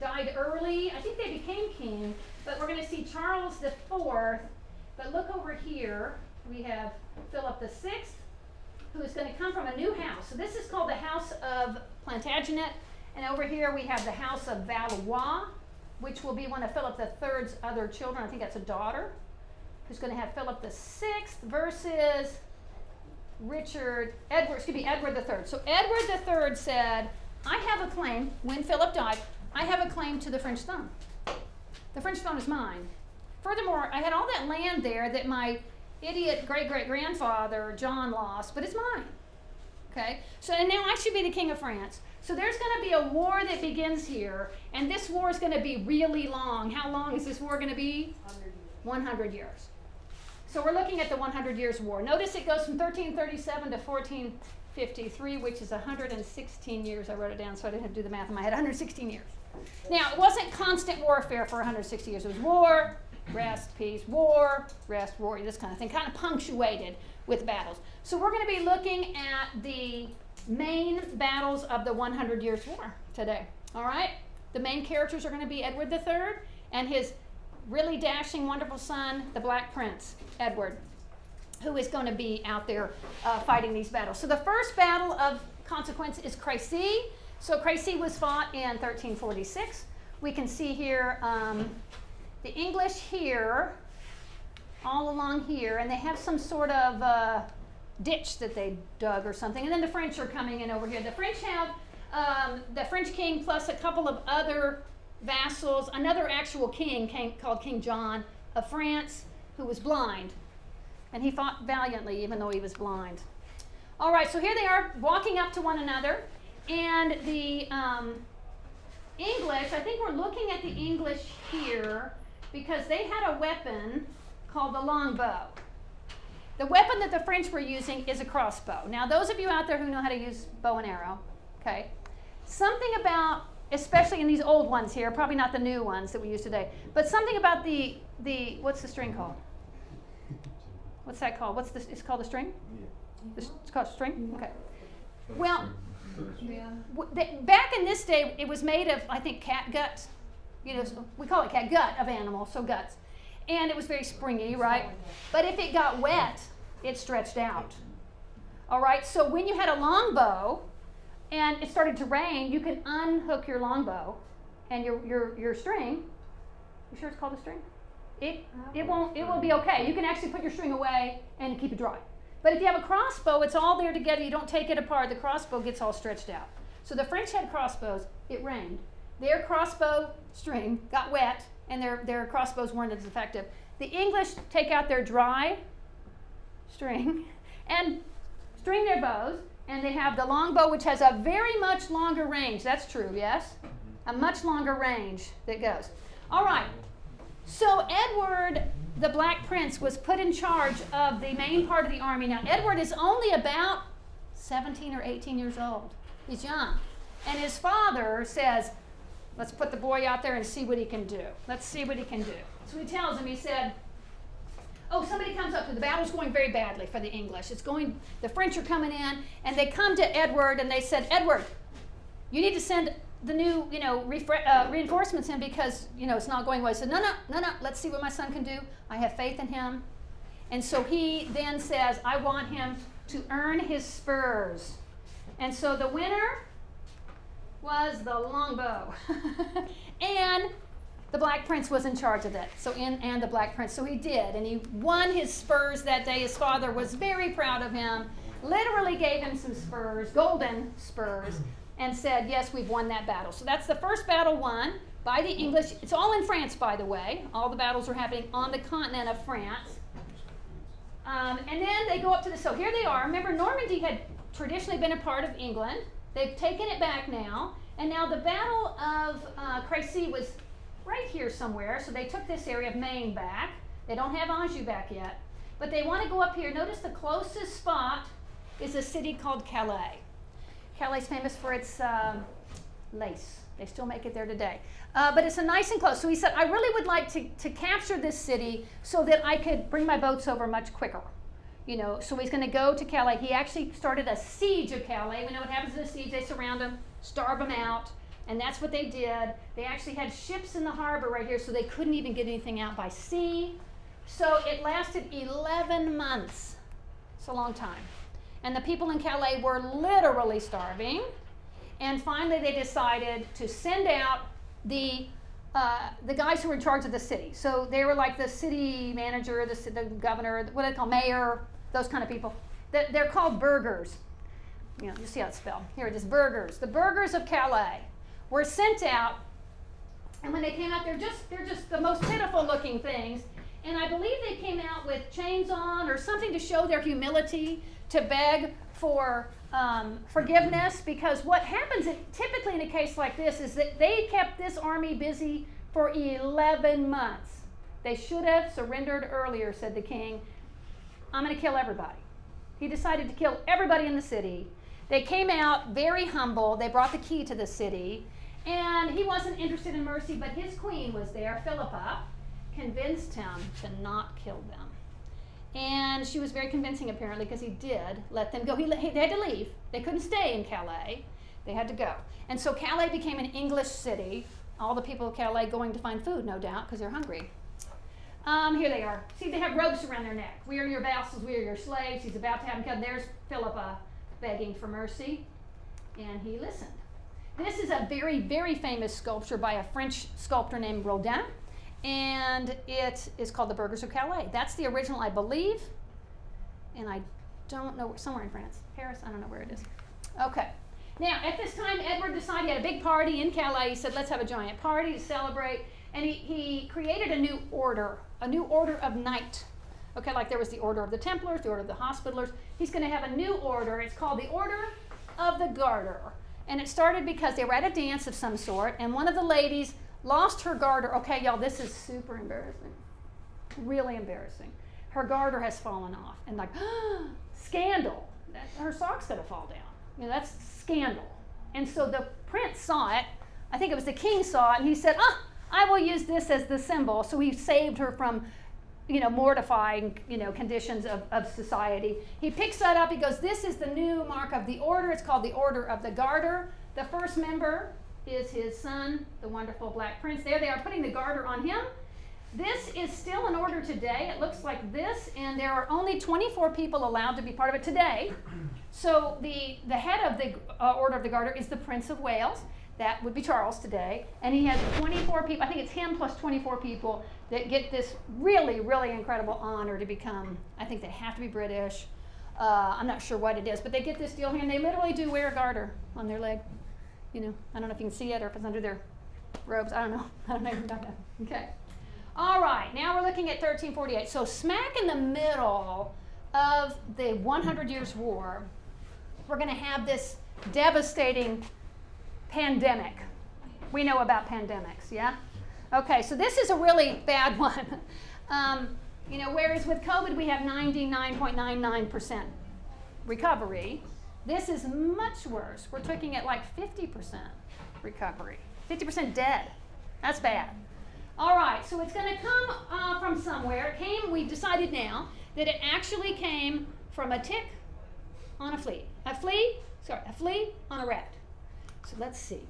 died early. I think they became king, but we're going to see Charles IV. But look over here. We have Philip VI, who is going to come from a new house. So this is called the House of Plantagenet. And over here we have the House of Valois, which will be one of Philip III's other children. I think that's a daughter, who's going to have Philip VI versus Edward III. So Edward III said, I have a claim, when Philip died, I have a claim to the French throne. The French throne is mine. Furthermore, I had all that land there that my idiot great-great-grandfather John lost, but it's mine. Okay? So, and now I should be the king of France. So there's going to be a war that begins here, and this war is going to be really long. How long is this war going to be? 100 years. So we're looking at the 100 Years' War. Notice it goes from 1337 to 1453, which is 116 years. I wrote it down so I didn't have to do the math in my head. 116 years. Now, it wasn't constant warfare for 160 years. It was war, rest, peace, war, rest, war, this kind of thing, kind of punctuated with battles. So we're going to be looking at the main battles of the 100 Years' War today. All right? The main characters are going to be Edward III and his really dashing, wonderful son, the Black Prince, Edward, who is going to be out there fighting these battles. So the first battle of consequence is Crécy. So Crécy was fought in 1346. We can see here the English here, all along here, and they have some sort of ditch that they dug or something. And then the French are coming in over here. The French have the French king plus a couple of other vassals, another actual king called King John of France, who was blind. And he fought valiantly even though he was blind. All right, so here they are walking up to one another. And the English, I think we're looking at the English here because they had a weapon called the longbow. The weapon that the French were using is a crossbow. Now, those of you out there who know how to use bow and arrow, okay, something about, especially in these old ones here, probably not the new ones that we use today, but something about the what's the string called? What's that called? It's called a string? Yeah. It's called a string? Okay. Well, back in this day, it was made of, I think, cat gut. You know, we call it cat gut of animal, so guts. And it was very springy, right? But if it got wet, it stretched out. All right, so when you had a longbow and it started to rain, you can unhook your longbow and your string. You sure it's called a string? It will be okay. You can actually put your string away and keep it dry. But if you have a crossbow, it's all there together. You don't take it apart. The crossbow gets all stretched out. So the French had crossbows. It rained. Their crossbow string got wet, and their crossbows weren't as effective. The English take out their dry string and string their bows, and they have the longbow, which has a very much longer range. That's true, yes? A much longer range that goes. All right. So Edward, the Black Prince, was put in charge of the main part of the army. Now, Edward is only about 17 or 18 years old. He's young. And his father says, let's put the boy out there and see what he can do. Let's see what he can do. So he tells him, he said, oh, somebody comes up to the battle's going very badly for the English. The French are coming in, and they come to Edward, and they said, Edward, you need to send the new, reinforcements in because, it's not going well. He said, no, let's see what my son can do. I have faith in him. And so he then says, I want him to earn his spurs. And so the winner was the longbow. And the Black Prince was in charge of that. And the Black Prince. So he did. And he won his spurs that day. His father was very proud of him, literally gave him some spurs, golden spurs, and said, yes, we've won that battle. So that's the first battle won by the English. It's all in France, by the way. All the battles are happening on the continent of France. And then they go up to so here they are. Remember, Normandy had traditionally been a part of England. They've taken it back now. And now the Battle of Crécy was right here somewhere. So they took this area of Maine back. They don't have Anjou back yet. But they want to go up here. Notice the closest spot is a city called Calais. Calais is famous for its lace. They still make it there today. But it's a nice and close. So he said, I really would like to capture this city so that I could bring my boats over much quicker. So he's going to go to Calais. He actually started a siege of Calais. We know what happens in a siege. They surround them, starve them out, and that's what they did. They actually had ships in the harbor right here, so they couldn't even get anything out by sea. So it lasted 11 months. It's a long time. And the people in Calais were literally starving. And finally, they decided to send out the guys who were in charge of the city. So they were like the city manager, the governor, what do they call, mayor, those kind of people. They're called burghers. You see how it's spelled. Here it is, burghers. The burghers of Calais were sent out. And when they came out, they're just the most pitiful looking things. And I believe they came out with chains on or something to show their humility, to beg for forgiveness, because what happens typically in a case like this is that they kept this army busy for 11 months. They should have surrendered earlier, said the king. I'm going to kill everybody. He decided to kill everybody in the city. They came out very humble. They brought the key to the city, And he wasn't interested in mercy, but his queen was there, Philippa, convinced him to not kill them. And she was very convincing, apparently, because he did let them go. They had to leave. They couldn't stay in Calais. They had to go. And so Calais became an English city. All the people of Calais going to find food, no doubt, because they're hungry. Here they are. See, they have ropes around their neck. We are your vassals. We are your slaves. He's about to have them killed. There's Philippa begging for mercy. And he listened. This is a very, very famous sculpture by a French sculptor named Rodin. And it is called the Burghers of Calais. That's the original, I believe. And I don't know, somewhere in France. Paris, I don't know where it is. Okay. Now, at this time, Edward decided he had a big party in Calais. He said, let's have a giant party to celebrate. And he created a new order of knight. Okay, like there was the Order of the Templars, the Order of the Hospitallers. He's going to have a new order. It's called the Order of the Garter. And it started because they were at a dance of some sort, and one of the ladies lost her garter. Okay, y'all, this is super embarrassing. Really embarrassing. Her garter has fallen off. And like, scandal. Her sock's going to fall down. You know, that's scandal. And so the prince saw it. I think it was the king saw it, and he said, I will use this as the symbol. So he saved her from, mortifying, conditions of society. He picks that up. He goes, this is the new mark of the order. It's called the Order of the Garter. The first member is his son, the wonderful Black Prince. There they are putting the garter on him. This is still an order today. It looks like this, and there are only 24 people allowed to be part of it today. So the head of the Order of the Garter is the Prince of Wales. That would be Charles today. And he has 24 people. I think it's him plus 24 people that get this really, really incredible honor to become, I think they have to be British. I'm not sure what it is, but they get this deal here, and they literally do wear a garter on their leg. I don't know if you can see it or if it's under their robes. I don't know. I don't know anything about that. Okay. All right. Now we're looking at 1348. So smack in the middle of the 100 Years' War, we're going to have this devastating pandemic. We know about pandemics, yeah? Okay, so this is a really bad one. Whereas with COVID we have 99.99% recovery, this is much worse. We're looking at like 50% recovery, 50% dead. That's bad. All right, so it's going to come from somewhere. We've decided now that it actually came from a tick on a flea. A flea on a rat. So let's see.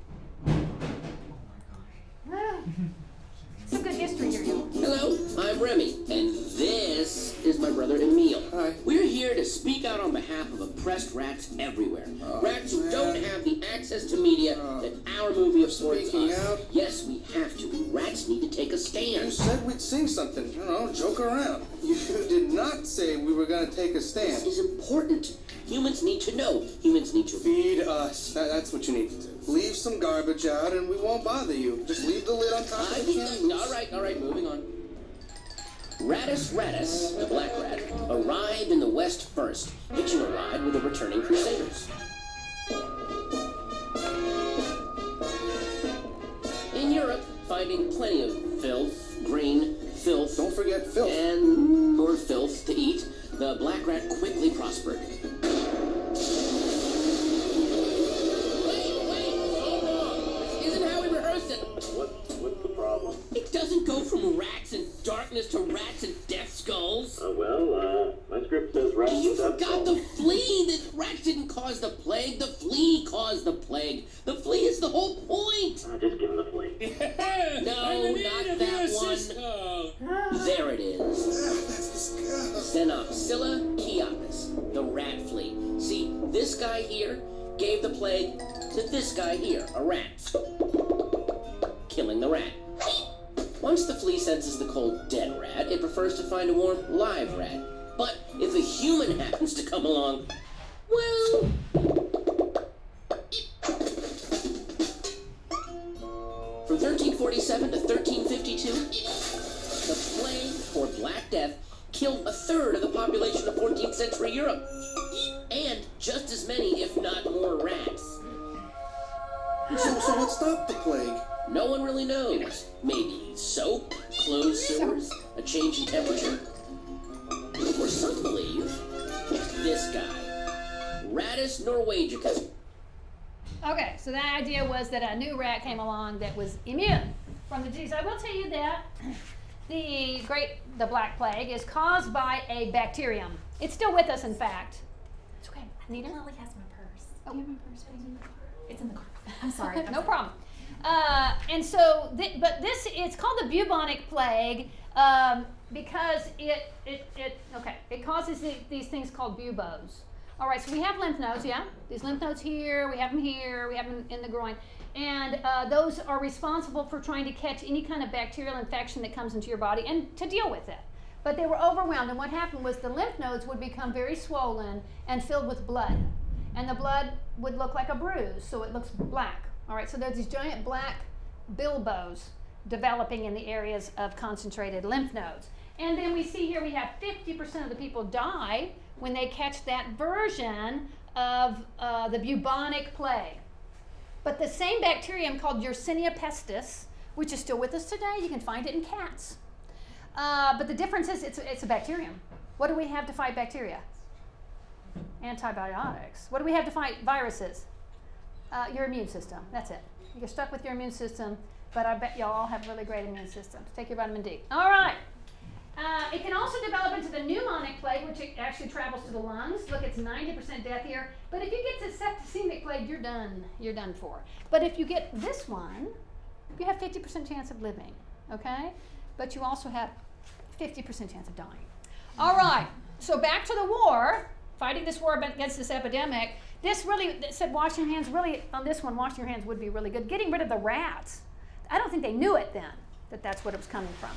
Some good history here, y'all. Hello, I'm Remy, and this is my brother Emil. Hi. We're here to speak out on behalf of oppressed rats everywhere. Rats who don't have the access to media that our movie affords Speaking us. out? Yes, we have to. Rats need to take a You stand. said we'd sing something. Joke around. You did not say we were going to take a This stand. is important. Humans need to know. Humans need to Feed us. That's what you need to do. Leave some garbage out and we won't bother you. Just leave the lid on top of the can. Loose. All right, moving on. Rattus, the black rat, arrived in the West first, hitching a ride with the returning crusaders. In Europe, finding plenty of green filth, Don't forget filth. and more filth to eat, the black rat quickly prospered. Wait, hold on. This isn't how we rehearsed it. What's the problem? It doesn't go from rats and darkness to rats and death skulls. My script says rats. You and forgot the flea. The rats didn't cause the plague. The flea caused the plague. The flea is the whole point. Just give him the flea. No, not that one. There it is. That's disgusting. Xenopsilla chiapis, the rat flea. See, this guy here gave the plague to this guy here, a rat, killing the rat. Once the flea senses the cold dead rat, it prefers to find a warm live rat. But if a human happens to come along, well... From 1347 to 1352, the plague, or Black Death, killed a third of the population of 14th century Europe. And just as many, if not more, rats. So what stopped the plague? No one really knows. Maybe soap, closed sewers, a change in temperature. Or some believe this guy, Rattus norvegicus. Okay, so the idea was that a new rat came along that was immune from the disease. I will tell you that the Black Plague is caused by a bacterium. It's still with us, in fact. It's okay. Nita? Lily has my purse. Oh. Do you have my purse? It's in the car. I'm sorry. No problem. And so, it's called the bubonic plague because it causes these things called buboes. All right, so we have lymph nodes, yeah? These lymph nodes here, we have them in the groin. And those are responsible for trying to catch any kind of bacterial infection that comes into your body and to deal with it. But they were overwhelmed, and what happened was the lymph nodes would become very swollen and filled with blood. And the blood would look like a bruise, so it looks black. All right, so there's these giant black bilbos developing in the areas of concentrated lymph nodes. And then we see here we have 50% of the people die when they catch that version of the bubonic plague. But the same bacterium called Yersinia pestis, which is still with us today, you can find it in cats. But the difference is it's a bacterium. What do we have to fight bacteria? Antibiotics. What do we have to fight viruses? Your immune system. That's it. You're stuck with your immune system, but I bet y'all all have really great immune systems. Take your vitamin D. All right. It can also develop into the pneumonic plague, which it actually travels to the lungs. Look, it's 90% death here. But if you get to septicemic plague, you're done. You're done for. But if you get this one, you have 50% chance of living, okay? But you also have 50% chance of dying. All right, so back to the war, fighting this war against this epidemic. This really said washing your hands, really, on this one, washing your hands would be really good. Getting rid of the rats. I don't think they knew it then, that that's what it was coming from.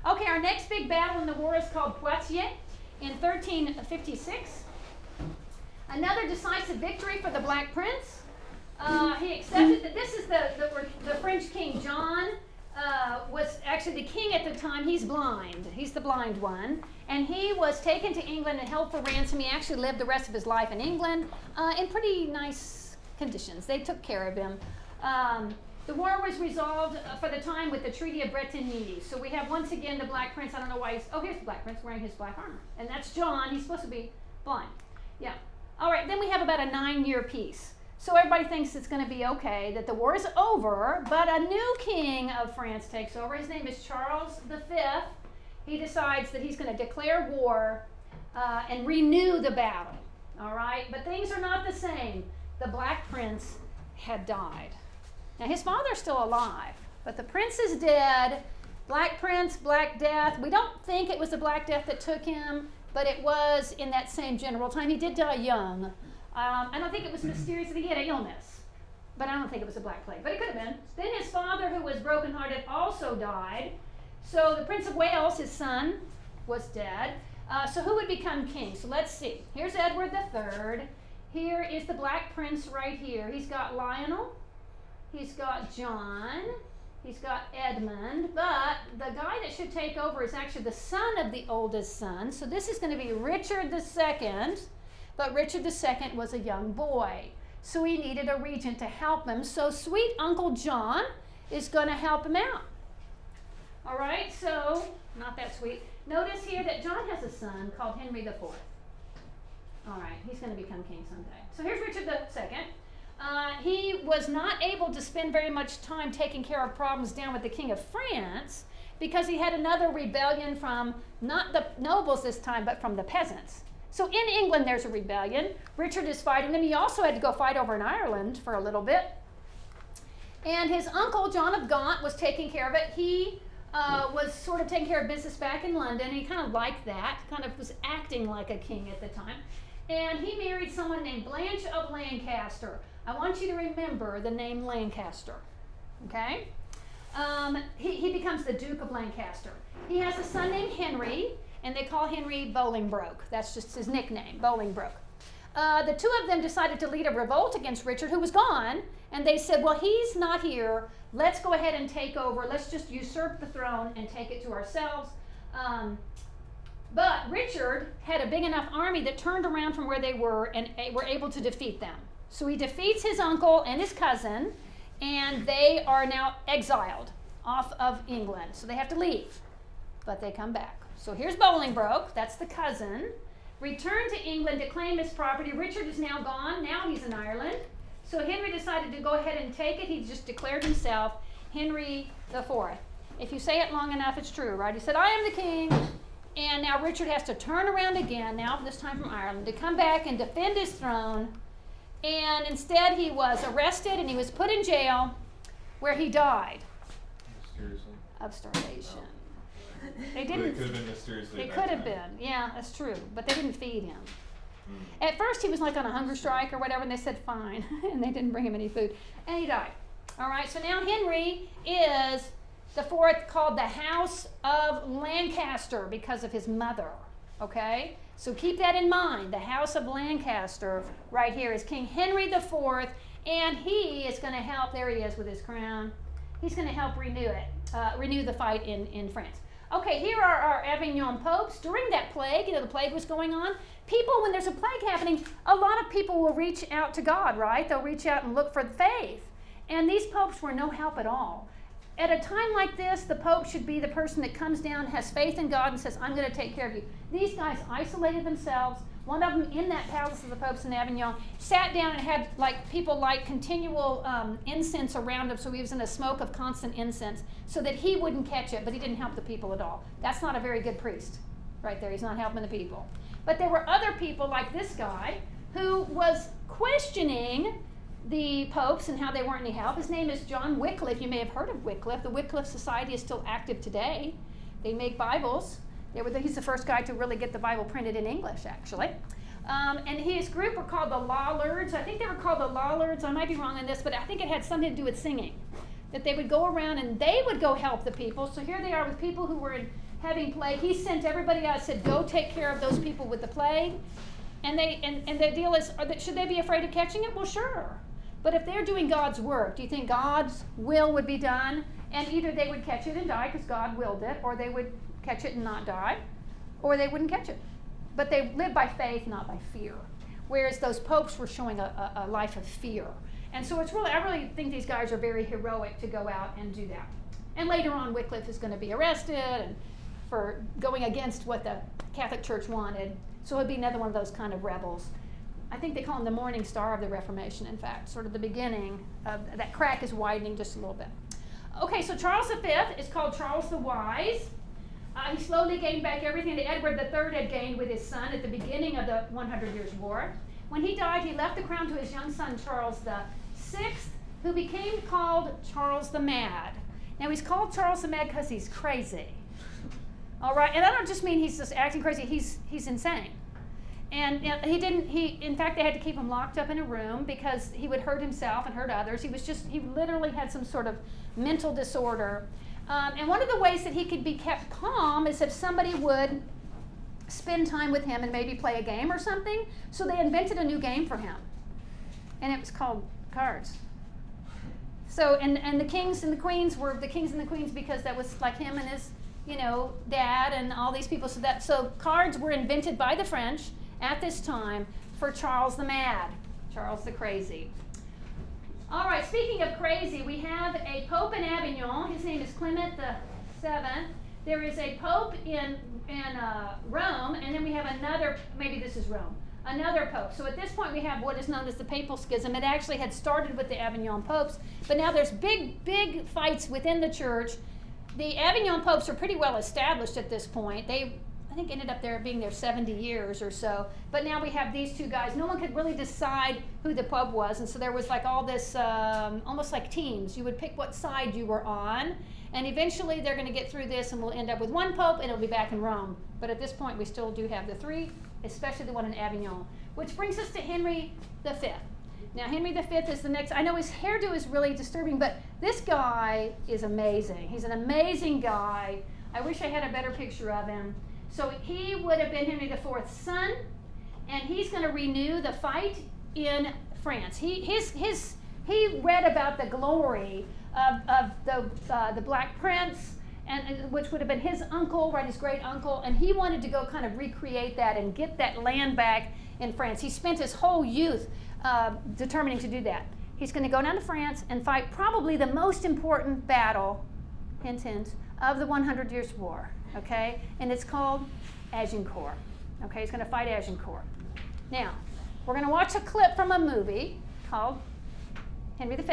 Okay, our next big battle in the war is called Poitiers in 1356. Another decisive victory for the Black Prince. He accepted that this is the French King John was actually the king at the time. He's blind. He's the blind one. And he was taken to England and held for ransom. He actually lived the rest of his life in England in pretty nice conditions. They took care of him. The war was resolved for the time with the Treaty of Bretigny. So we have once again the Black Prince. I don't know why here's the Black Prince wearing his black armor. And that's John. He's supposed to be blind. Yeah. All right, then we have about a 9-year peace. So everybody thinks it's going to be okay, that the war is over, but a new king of France takes over. His name is Charles V. He decides that he's going to declare war and renew the battle. All right, but things are not the same. The Black Prince had died. Now, his father's still alive, but the prince is dead. Black Prince, Black Death. We don't think it was the Black Death that took him, but it was in that same general time. He did die young. I don't think it was mysterious that he had an illness, but I don't think it was a Black Plague, but it could have been. Then his father, who was brokenhearted, also died. So the Prince of Wales, his son, was dead. So who would become king? So let's see. Here's Edward III. Here is the Black Prince right here. He's got Lionel. He's got John, he's got Edmund, but the guy that should take over is actually the son of the oldest son. So this is going to be Richard II, but Richard II was a young boy. So he needed a regent to help him. So sweet Uncle John is going to help him out. All right, so, not that sweet. Notice here that John has a son called Henry IV. All right, he's going to become king someday. So here's Richard II. He was not able to spend very much time taking care of problems down with the King of France because he had another rebellion from not the nobles this time, but from the peasants. So in England, there's a rebellion. Richard is fighting them. He also had to go fight over in Ireland for a little bit. And his uncle, John of Gaunt, was taking care of it. He was sort of taking care of business back in London. He kind of liked that, kind of was acting like a king at the time. And he married someone named Blanche of Lancaster. I want you to remember the name Lancaster, okay? He becomes the Duke of Lancaster. He has a son named Henry, and they call Henry Bolingbroke. That's just his nickname, Bolingbroke. The two of them decided to lead a revolt against Richard, who was gone, and they said, well, he's not here. Let's go ahead and take over. Let's just usurp the throne and take it to ourselves. But Richard had a big enough army that turned around from where they were and were able to defeat them. So he defeats his uncle and his cousin, and they are now exiled off of England. So they have to leave, but they come back. So here's Bolingbroke, that's the cousin, returned to England to claim his property. Richard is now gone. Now he's in Ireland. So Henry decided to go ahead and take it. He just declared himself Henry IV. If you say it long enough, it's true, right? He said, I am the king. And now Richard has to turn around again, now this time from Ireland, to come back and defend his throne. And instead he was arrested and he was put in jail where he died of starvation. They didn't. It could have been mysteriously. It back could have then. been, yeah, that's true. But they didn't feed him. At first he was like on a hunger strike or whatever, and they said fine, and they didn't bring him any food, and he died. All right, so now Henry is the fourth, called the House of Lancaster because of his mother. Okay, so keep that in mind. The House of Lancaster right here is King Henry IV, and he is going to help. There he is with his crown. He's going to help renew the fight in France. Okay, here are our Avignon popes. During that plague, the plague was going on. People, when there's a plague happening, a lot of people will reach out to God, right? They'll reach out and look for faith. And these popes were no help at all. At a time like this, the pope should be the person that comes down, has faith in God, and says, I'm going to take care of you. These guys isolated themselves. One of them, in that palace of the popes in Avignon, sat down and had people light continual incense around him, so he was in a smoke of constant incense, so that he wouldn't catch it, but he didn't help the people at all. That's not a very good priest right there. He's not helping the people. But there were other people like this guy who was questioning the popes and how they weren't any help. His name is John Wycliffe. You may have heard of Wycliffe. The Wycliffe Society is still active today. They make Bibles. He's the first guy to really get the Bible printed in English, actually. And his group were called the Lollards. I think they were called the Lollards. I might be wrong on this, but I think it had something to do with singing. That they would go around and they would go help the people. So here they are with people who were having plague. He sent everybody out and said, go take care of those people with the plague. And the deal is, should they be afraid of catching it? Well, sure. But if they're doing God's work, do you think God's will would be done? And either they would catch it and die because God willed it, or they would catch it and not die, or they wouldn't catch it. But they lived by faith, not by fear. Whereas those popes were showing a life of fear. And so I really think these guys are very heroic to go out and do that. And later on, Wycliffe is going to be arrested and for going against what the Catholic Church wanted. So he'll be another one of those kind of rebels. I think they call him the morning star of the Reformation, in fact, sort of the beginning of that crack is widening just a little bit. Okay, so Charles V is called Charles the Wise. He slowly gained back everything that Edward III had gained with his son at the beginning of the 100 Years' War. When he died, he left the crown to his young son, Charles VI, who became called Charles the Mad. Now, he's called Charles the Mad because he's crazy. All right, and I don't just mean he's just acting crazy, he's insane. And in fact, they had to keep him locked up in a room because he would hurt himself and hurt others. He literally had some sort of mental disorder. And one of the ways that he could be kept calm is if somebody would spend time with him and maybe play a game or something. So they invented a new game for him. And it was called cards. So, and the kings and the queens were the kings and the queens because that was like him and his, dad and all these people. So cards were invented by the French at this time for Charles the Mad, Charles the Crazy. All right, speaking of crazy, we have a pope in Avignon. His name is Clement VII. There is a pope in Rome, and then we have another, maybe this is Rome, another pope. So at this point we have what is known as the Papal Schism. It actually had started with the Avignon popes, but now there's big fights within the church. The Avignon popes are pretty well established at this point. They, I think, ended up being there 70 years or so. But now we have these two guys. No one could really decide who the pope was, and so there was like all this, almost like teams. You would pick what side you were on, and eventually they're going to get through this, and we'll end up with one pope, and it'll be back in Rome. But at this point, we still do have the three, especially the one in Avignon. Which brings us to Henry V. Now, Henry V is the next. I know his hairdo is really disturbing, but this guy is amazing. He's an amazing guy. I wish I had a better picture of him. So he would have been Henry IV's son, and he's going to renew the fight in France. He read about the glory of the Black Prince, and which would have been his uncle, right, his great uncle, and he wanted to go kind of recreate that and get that land back in France. He spent his whole youth determining to do that. He's going to go down to France and fight probably the most important battle, hint, hint, of the 100 Years' War, okay? And it's called Agincourt, okay? He's going to fight Agincourt. Now, we're going to watch a clip from a movie called Henry V,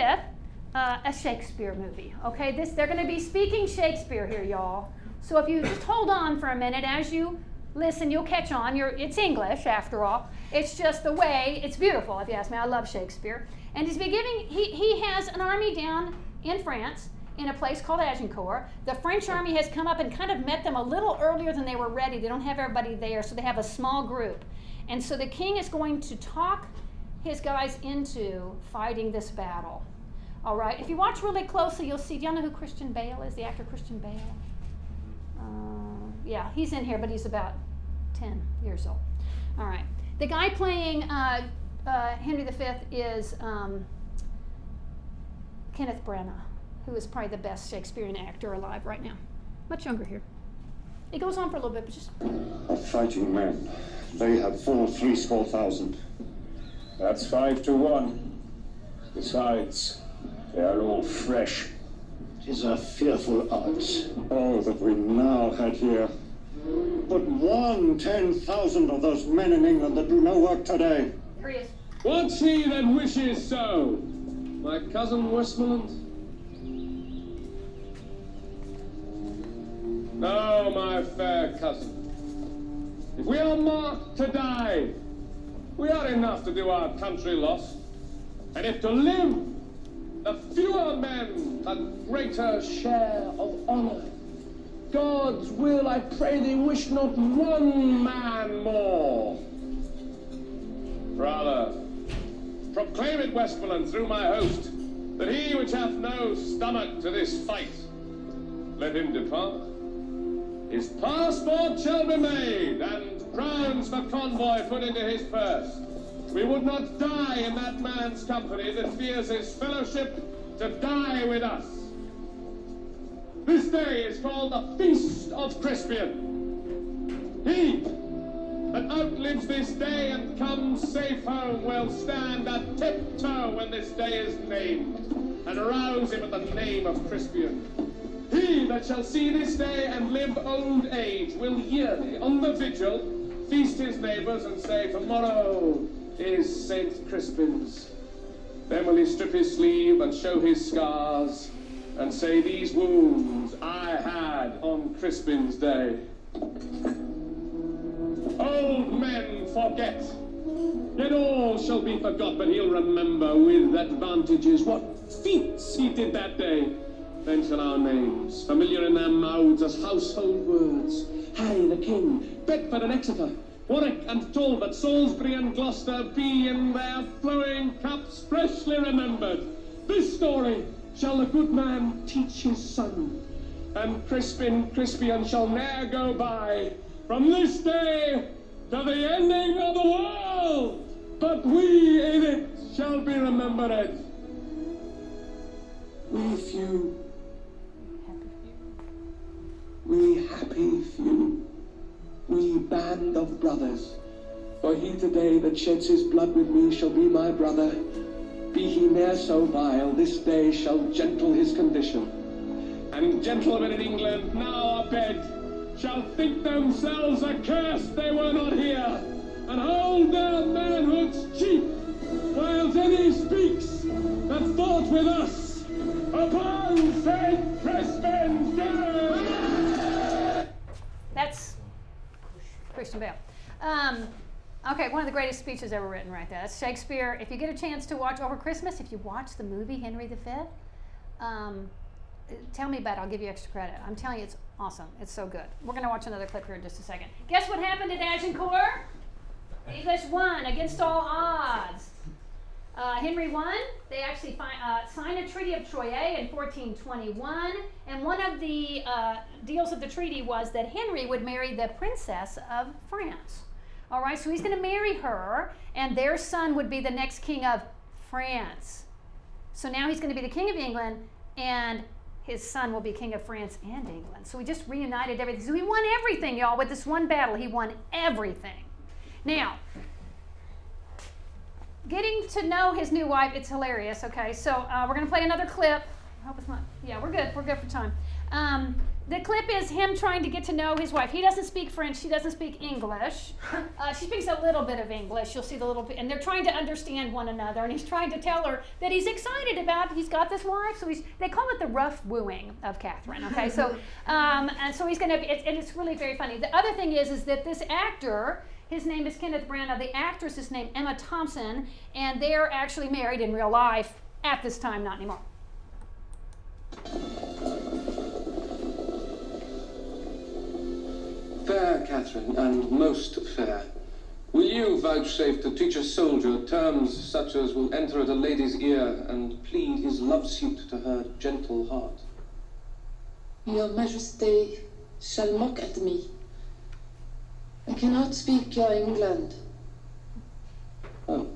a Shakespeare movie. Okay, they're going to be speaking Shakespeare here, y'all. So if you just hold on for a minute as you listen, you'll catch on. It's English, after all. It's just the way, it's beautiful, if you ask me. I love Shakespeare. And he has an army down in France in a place called Agincourt. The French army has come up and kind of met them a little earlier than they were ready. They don't have everybody there, so they have a small group. And so the king is going to talk his guys into fighting this battle. All right, if you watch really closely, you'll see, do y'all know who Christian Bale is, the actor Christian Bale? Yeah, he's in here, but he's about 10 years old. All right, the guy playing Henry V is Kenneth Branagh, who is probably the best Shakespearean actor alive right now. Much younger here. It goes on for a little bit, but just... Of fighting men, they have full 300,000. That's 5 to 1. Besides, they are all fresh. It is a fearful odds. Oh, that we now had here. But 10,000 of those men in England that do no work today. Here he is. What's he that wishes so? My cousin Westmoreland? No, my fair cousin. If we are marked to die, we are enough to do our country loss. And if to live, the fewer men, the greater share of honor. God's will, I pray thee, wish not one man more. Rather, proclaim it, Westmoreland, through my host, that he which hath no stomach to this fight, let him depart. His passport shall be made, and crowns for convoy put into his purse. We would not die in that man's company that fears his fellowship to die with us. This day is called the Feast of Crispian. He that outlives this day and comes safe home will stand a tiptoe when this day is named, and rouse him at the name of Crispian. He that shall see this day and live old age will yearly, on the vigil, feast his neighbours and say, tomorrow is St. Crispin's. Then will he strip his sleeve and show his scars, and say, these wounds I had on Crispin's day. Old men forget, yet all shall be forgot, but he'll remember with advantages what feats he did that day. Then shall our names, familiar in their mouths as household words, Harry the King, Bedford and Exeter, Warwick and Talbot, Salisbury and Gloucester, be in their flowing cups freshly remembered. This story shall the good man teach his son, and Crispian shall ne'er go by from this day to the ending of the world, but we in it shall be remembered. We few, we happy few, we band of brothers, for he today that sheds his blood with me shall be my brother. Be he ne'er so vile, this day shall gentle his condition. And gentlemen in England, now abed, shall think themselves accursed they were not here, and hold their manhoods cheap, whiles any speaks that fought with us upon St. Crispin's Day. That's Christian Bale. Okay, one of the greatest speeches ever written right there. That's Shakespeare. If you get a chance to watch over Christmas, if you watch the movie Henry V, tell me about it. I'll give you extra credit. I'm telling you, it's awesome. It's so good. We're going to watch another clip here in just a second. Guess what happened at Agincourt? The English won against all odds. Henry won. They actually signed a Treaty of Troyes in 1421, and one of the deals of the treaty was that Henry would marry the Princess of France. All right, so he's going to marry her, and their son would be the next king of France. So now he's going to be the king of England, and his son will be king of France and England. So he just reunited everything. So he won everything, y'all, with this one battle. He won everything. Now, getting to know his new wife, it's hilarious. Okay, so we're going to play another clip. I hope it's not, yeah, we're good for time. the clip is him trying to get to know his wife. He doesn't speak French. She doesn't speak English. She speaks a little bit of English. You'll see the little bit. And they're trying to understand one another. And he's trying to tell her that he's excited about, he's got this wife. So they call it the rough wooing of Catherine. Okay, so, and so he's going to be, and it's really very funny. The other thing is that this actor, his name is Kenneth Branagh. The actress is named Emma Thompson. And they're actually married in real life at this time, not anymore. Fair, Catherine, and most fair. Will you vouchsafe to teach a soldier terms such as will enter at a lady's ear and plead his love suit to her gentle heart? Your Majesty shall mock at me. I cannot speak your England. Oh.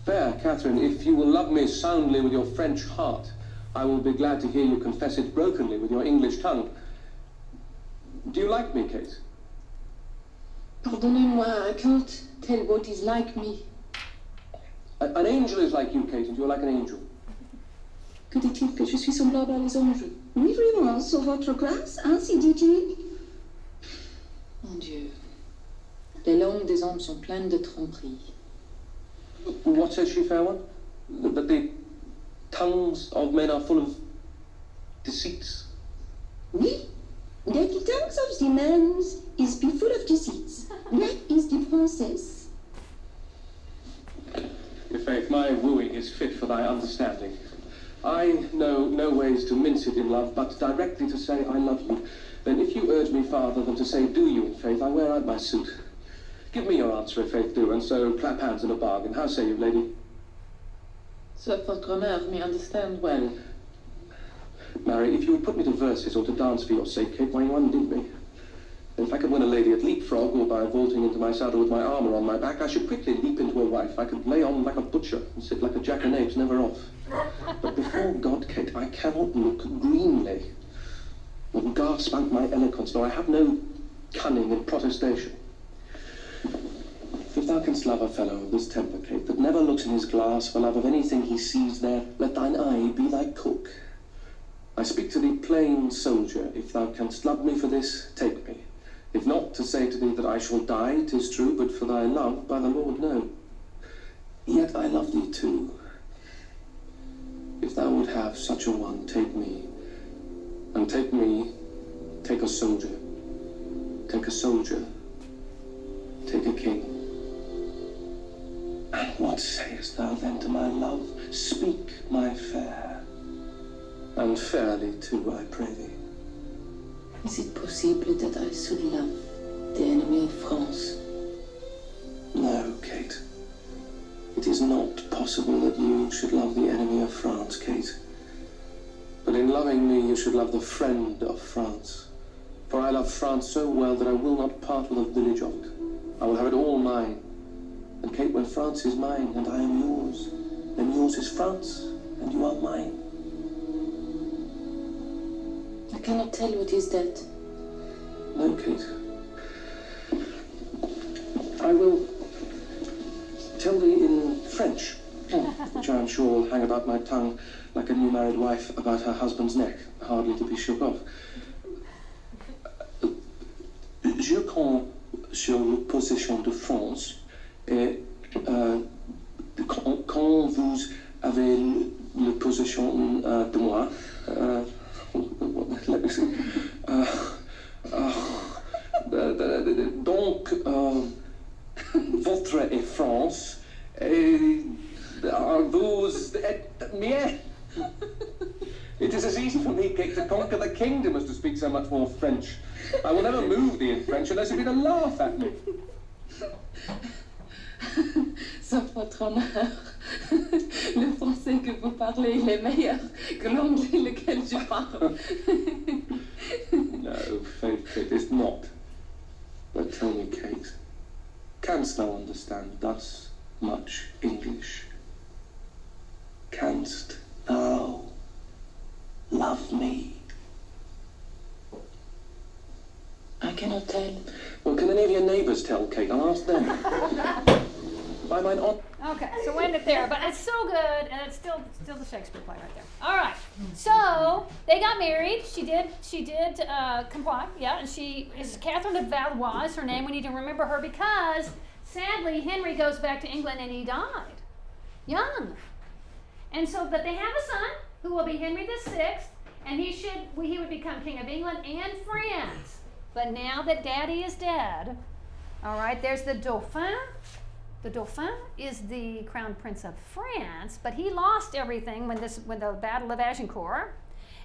Fair, Catherine, if you will love me soundly with your French heart, I will be glad to hear you confess it brokenly with your English tongue. Do you like me, Kate? Pardonnez-moi, I can't tell what is like me. An angel is like you, Kate, and you're like an angel. Que dit-il que je suis semblable à les anges? Oui, vraiment, sur votre grâce, ainsi dit-il. Mon Dieu, les langues des hommes sont pleines de tromperies. What says she, fair one? That the tongues of men are full of deceits? Oui, that the tongues of the men is be full of deceits. That is the process. Your faith, my wooing is fit for thy understanding. I know no ways to mince it in love, but directly to say I love you. Then if you urge me farther than to say do you in faith, I wear out my suit. Give me your answer, if faith do, and so clap hands in a bargain. How say you, lady? Sir, votre honneur, me understand well. Mary, if you would put me to verses or to dance for your sake, Kate, why you undid me. If I could win a lady at leapfrog or by vaulting into my saddle with my armour on my back, I should quickly leap into a wife. I could lay on like a butcher and sit like a jackanapes, never off. But before God, Kate, I cannot look greenly, or gasp out my eloquence, nor I have no cunning in protestation. If thou canst love a fellow of this temper, Kate, that never looks in his glass for love of anything he sees there, let thine eye be thy cook. I speak to thee plain soldier, if thou canst love me for this, take me. If not, to say to thee that I shall die, 'tis true, but for thy love, by the Lord, no. Yet I love thee too. If thou would have such a one, take me. And take me, take a soldier. Take a soldier. Take a king. And what sayest thou then to my love? Speak, my fair. And fairly too, I pray thee. Is it possible that I should love the enemy of France? No, Kate. It is not possible that you should love the enemy of France, Kate. But in loving me, you should love the friend of France. For I love France so well that I will not part with a village of it. I will have it all mine. And Kate, when France is mine and I am yours, then yours is France and you are mine. I cannot tell what is that. No, Kate. I will tell thee in French, which I am sure will hang about my tongue like a new married wife about her husband's neck, hardly to be shook off. Je compte sur la position de France et quand vous avez la position de moi, let me see. Donc, votre et France, et vous et mien. It is as easy for me, Kate, to conquer the kingdom as to speak so much more French. I will never move thee in French unless it be to laugh at me. Sauf votre honneur, le français que vous parlez, il est meilleur que l'anglais lequel je parle. No, faith, it is not. But tell me, Kate, canst thou understand thus much English? Canst thou love me? I cannot tell. Well, can any of your neighbours tell, Kate? I'll ask them. bei meinen On Okay, so we'll end it there, but it's so good, and it's still the Shakespeare play right there. All right, so they got married. She did comply, yeah, and she is Catherine of Valois is her name. We need to remember her because sadly Henry goes back to England and he died young, and so but they have a son who will be Henry VI, and he would become King of England and France. But now that Daddy is dead, all right, there's the Dauphin. The Dauphin is the Crown Prince of France, but he lost everything when the Battle of Agincourt.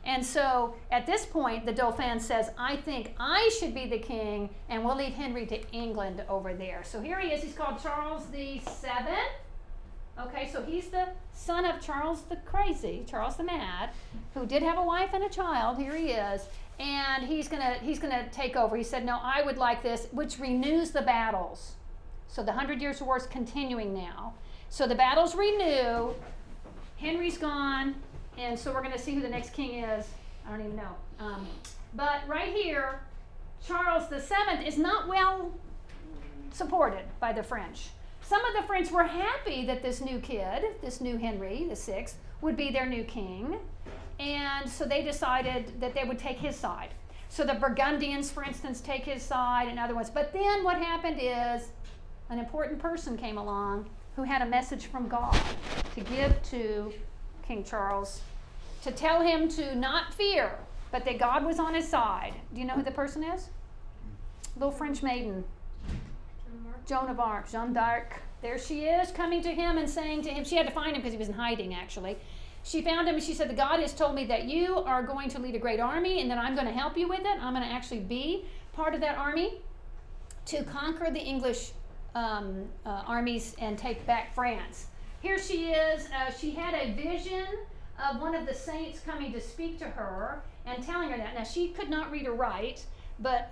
And so at this point, the Dauphin says, I think I should be the king, and we'll leave Henry to England over there. So here he is. He's called Charles VII. Okay, so he's the son of Charles the Crazy, Charles the Mad, who did have a wife and a child. Here he is. And he's gonna take over. He said, no, I would like this, which renews the battles. So the 100 Years' War is continuing now. So the battles renew. Henry's gone, and so we're going to see who the next king is. I don't even know. But right here, Charles VII is not well supported by the French. Some of the French were happy that this new kid, this new Henry VI, would be their new king, and so they decided that they would take his side. So the Burgundians, for instance, take his side, and other ones. But then what happened is, an important person came along who had a message from God to give to King Charles, to tell him to not fear, but that God was on his side. Do you know who the person is? Little French maiden. Joan of Arc, Jeanne d'Arc. There she is, coming to him and saying to him, she had to find him because he was in hiding actually. She found him and she said, the God has told me that you are going to lead a great army and that I'm going to help you with it. I'm going to actually be part of that army to conquer the English armies and take back France. Here she is. She had a vision of one of the saints coming to speak to her and telling her that. Now, she could not read or write, but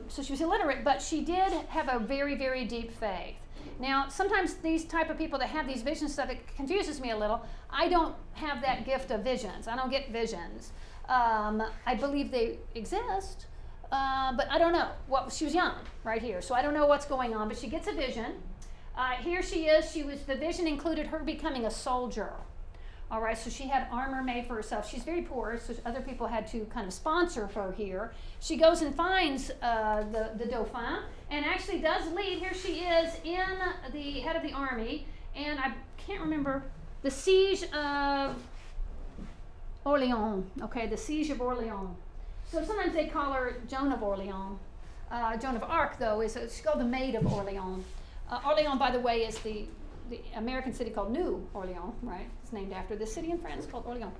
so she was illiterate, but she did have a very, very deep faith. Now, sometimes these type of people that have these visions stuff, it confuses me a little. I don't have that gift of visions. I don't get visions. I believe they exist, but I don't know. She was young right here, so I don't know what's going on, but she gets a vision. Here she is. The vision included her becoming a soldier. All right, so she had armor made for herself. She's very poor, so other people had to kind of sponsor her here. She goes and finds the Dauphin and actually does lead. Here she is in the head of the army, and I can't remember the siege of Orleans. Okay, the siege of Orleans. So sometimes they call her Joan of Orleans. Joan of Arc, though, she's called the Maid of Orleans. Orleans, by the way, is the American city called New Orleans, right? It's named after this city in France called Orleans.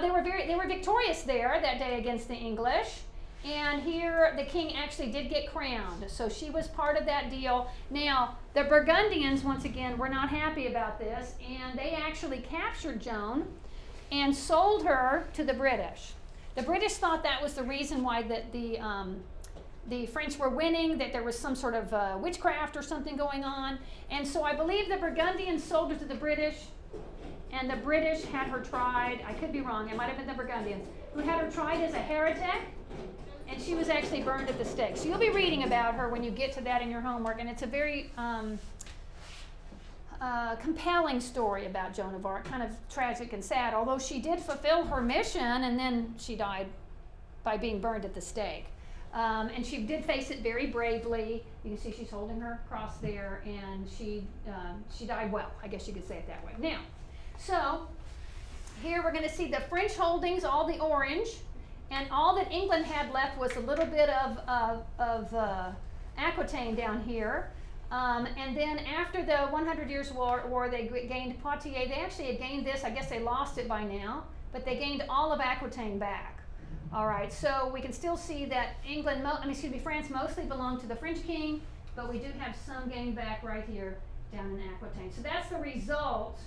They were victorious there that day against the English, and here the king actually did get crowned. So she was part of that deal. Now the Burgundians, once again, were not happy about this, and they actually captured Joan and sold her to the British. The British thought that was the reason why the French were winning, that there was some sort of witchcraft or something going on. And so I believe the Burgundians sold her to the British, and the British had her tried. I could be wrong. It might have been the Burgundians who had her tried as a heretic, and she was actually burned at the stake. So you'll be reading about her when you get to that in your homework, and it's a very compelling story about Joan of Arc, kind of tragic and sad, although she did fulfill her mission, and then she died by being burned at the stake. And she did face it very bravely. You can see she's holding her cross there, and she died well. I guess you could say it that way. Now, so here we're going to see the French holdings, all the orange, and all that England had left was a little bit of Aquitaine down here. And then after the 100 Years' War, they gained Poitiers. They actually had gained this. I guess they lost it by now, but they gained all of Aquitaine back. All right, so we can still see that France mostly belonged to the French king, but we do have some gained back right here down in Aquitaine. So that's the result.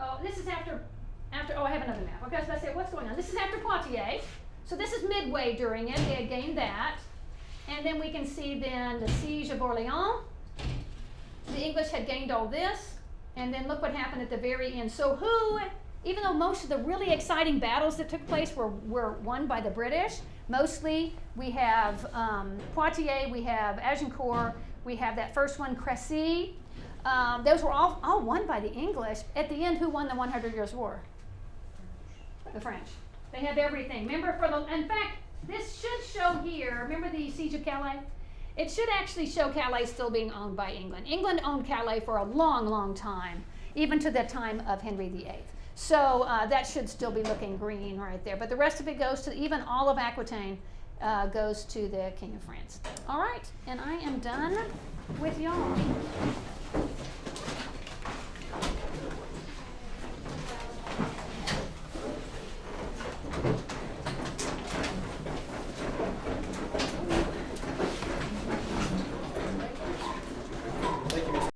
Oh, this is after, oh, I have another map. Okay, I was about to say, what's going on? This is after Poitiers. So this is midway during it. They had gained that. And then we can see then the siege of Orleans. The English had gained all this. And then look what happened at the very end. So even though most of the really exciting battles that took place were won by the British, mostly we have Poitiers, we have Agincourt, We have that first one, Crécy. Those were all won by the English. At the end, who won the 100 Years' War? The French. They have everything. Remember, in fact, this should show here, remember the Siege of Calais? It should actually show Calais still being owned by England. England owned Calais for a long, long time, even to the time of Henry VIII. So that should still be looking green right there. But the rest of it goes to, even all of Aquitaine goes to the King of France. All right, and I am done with y'all.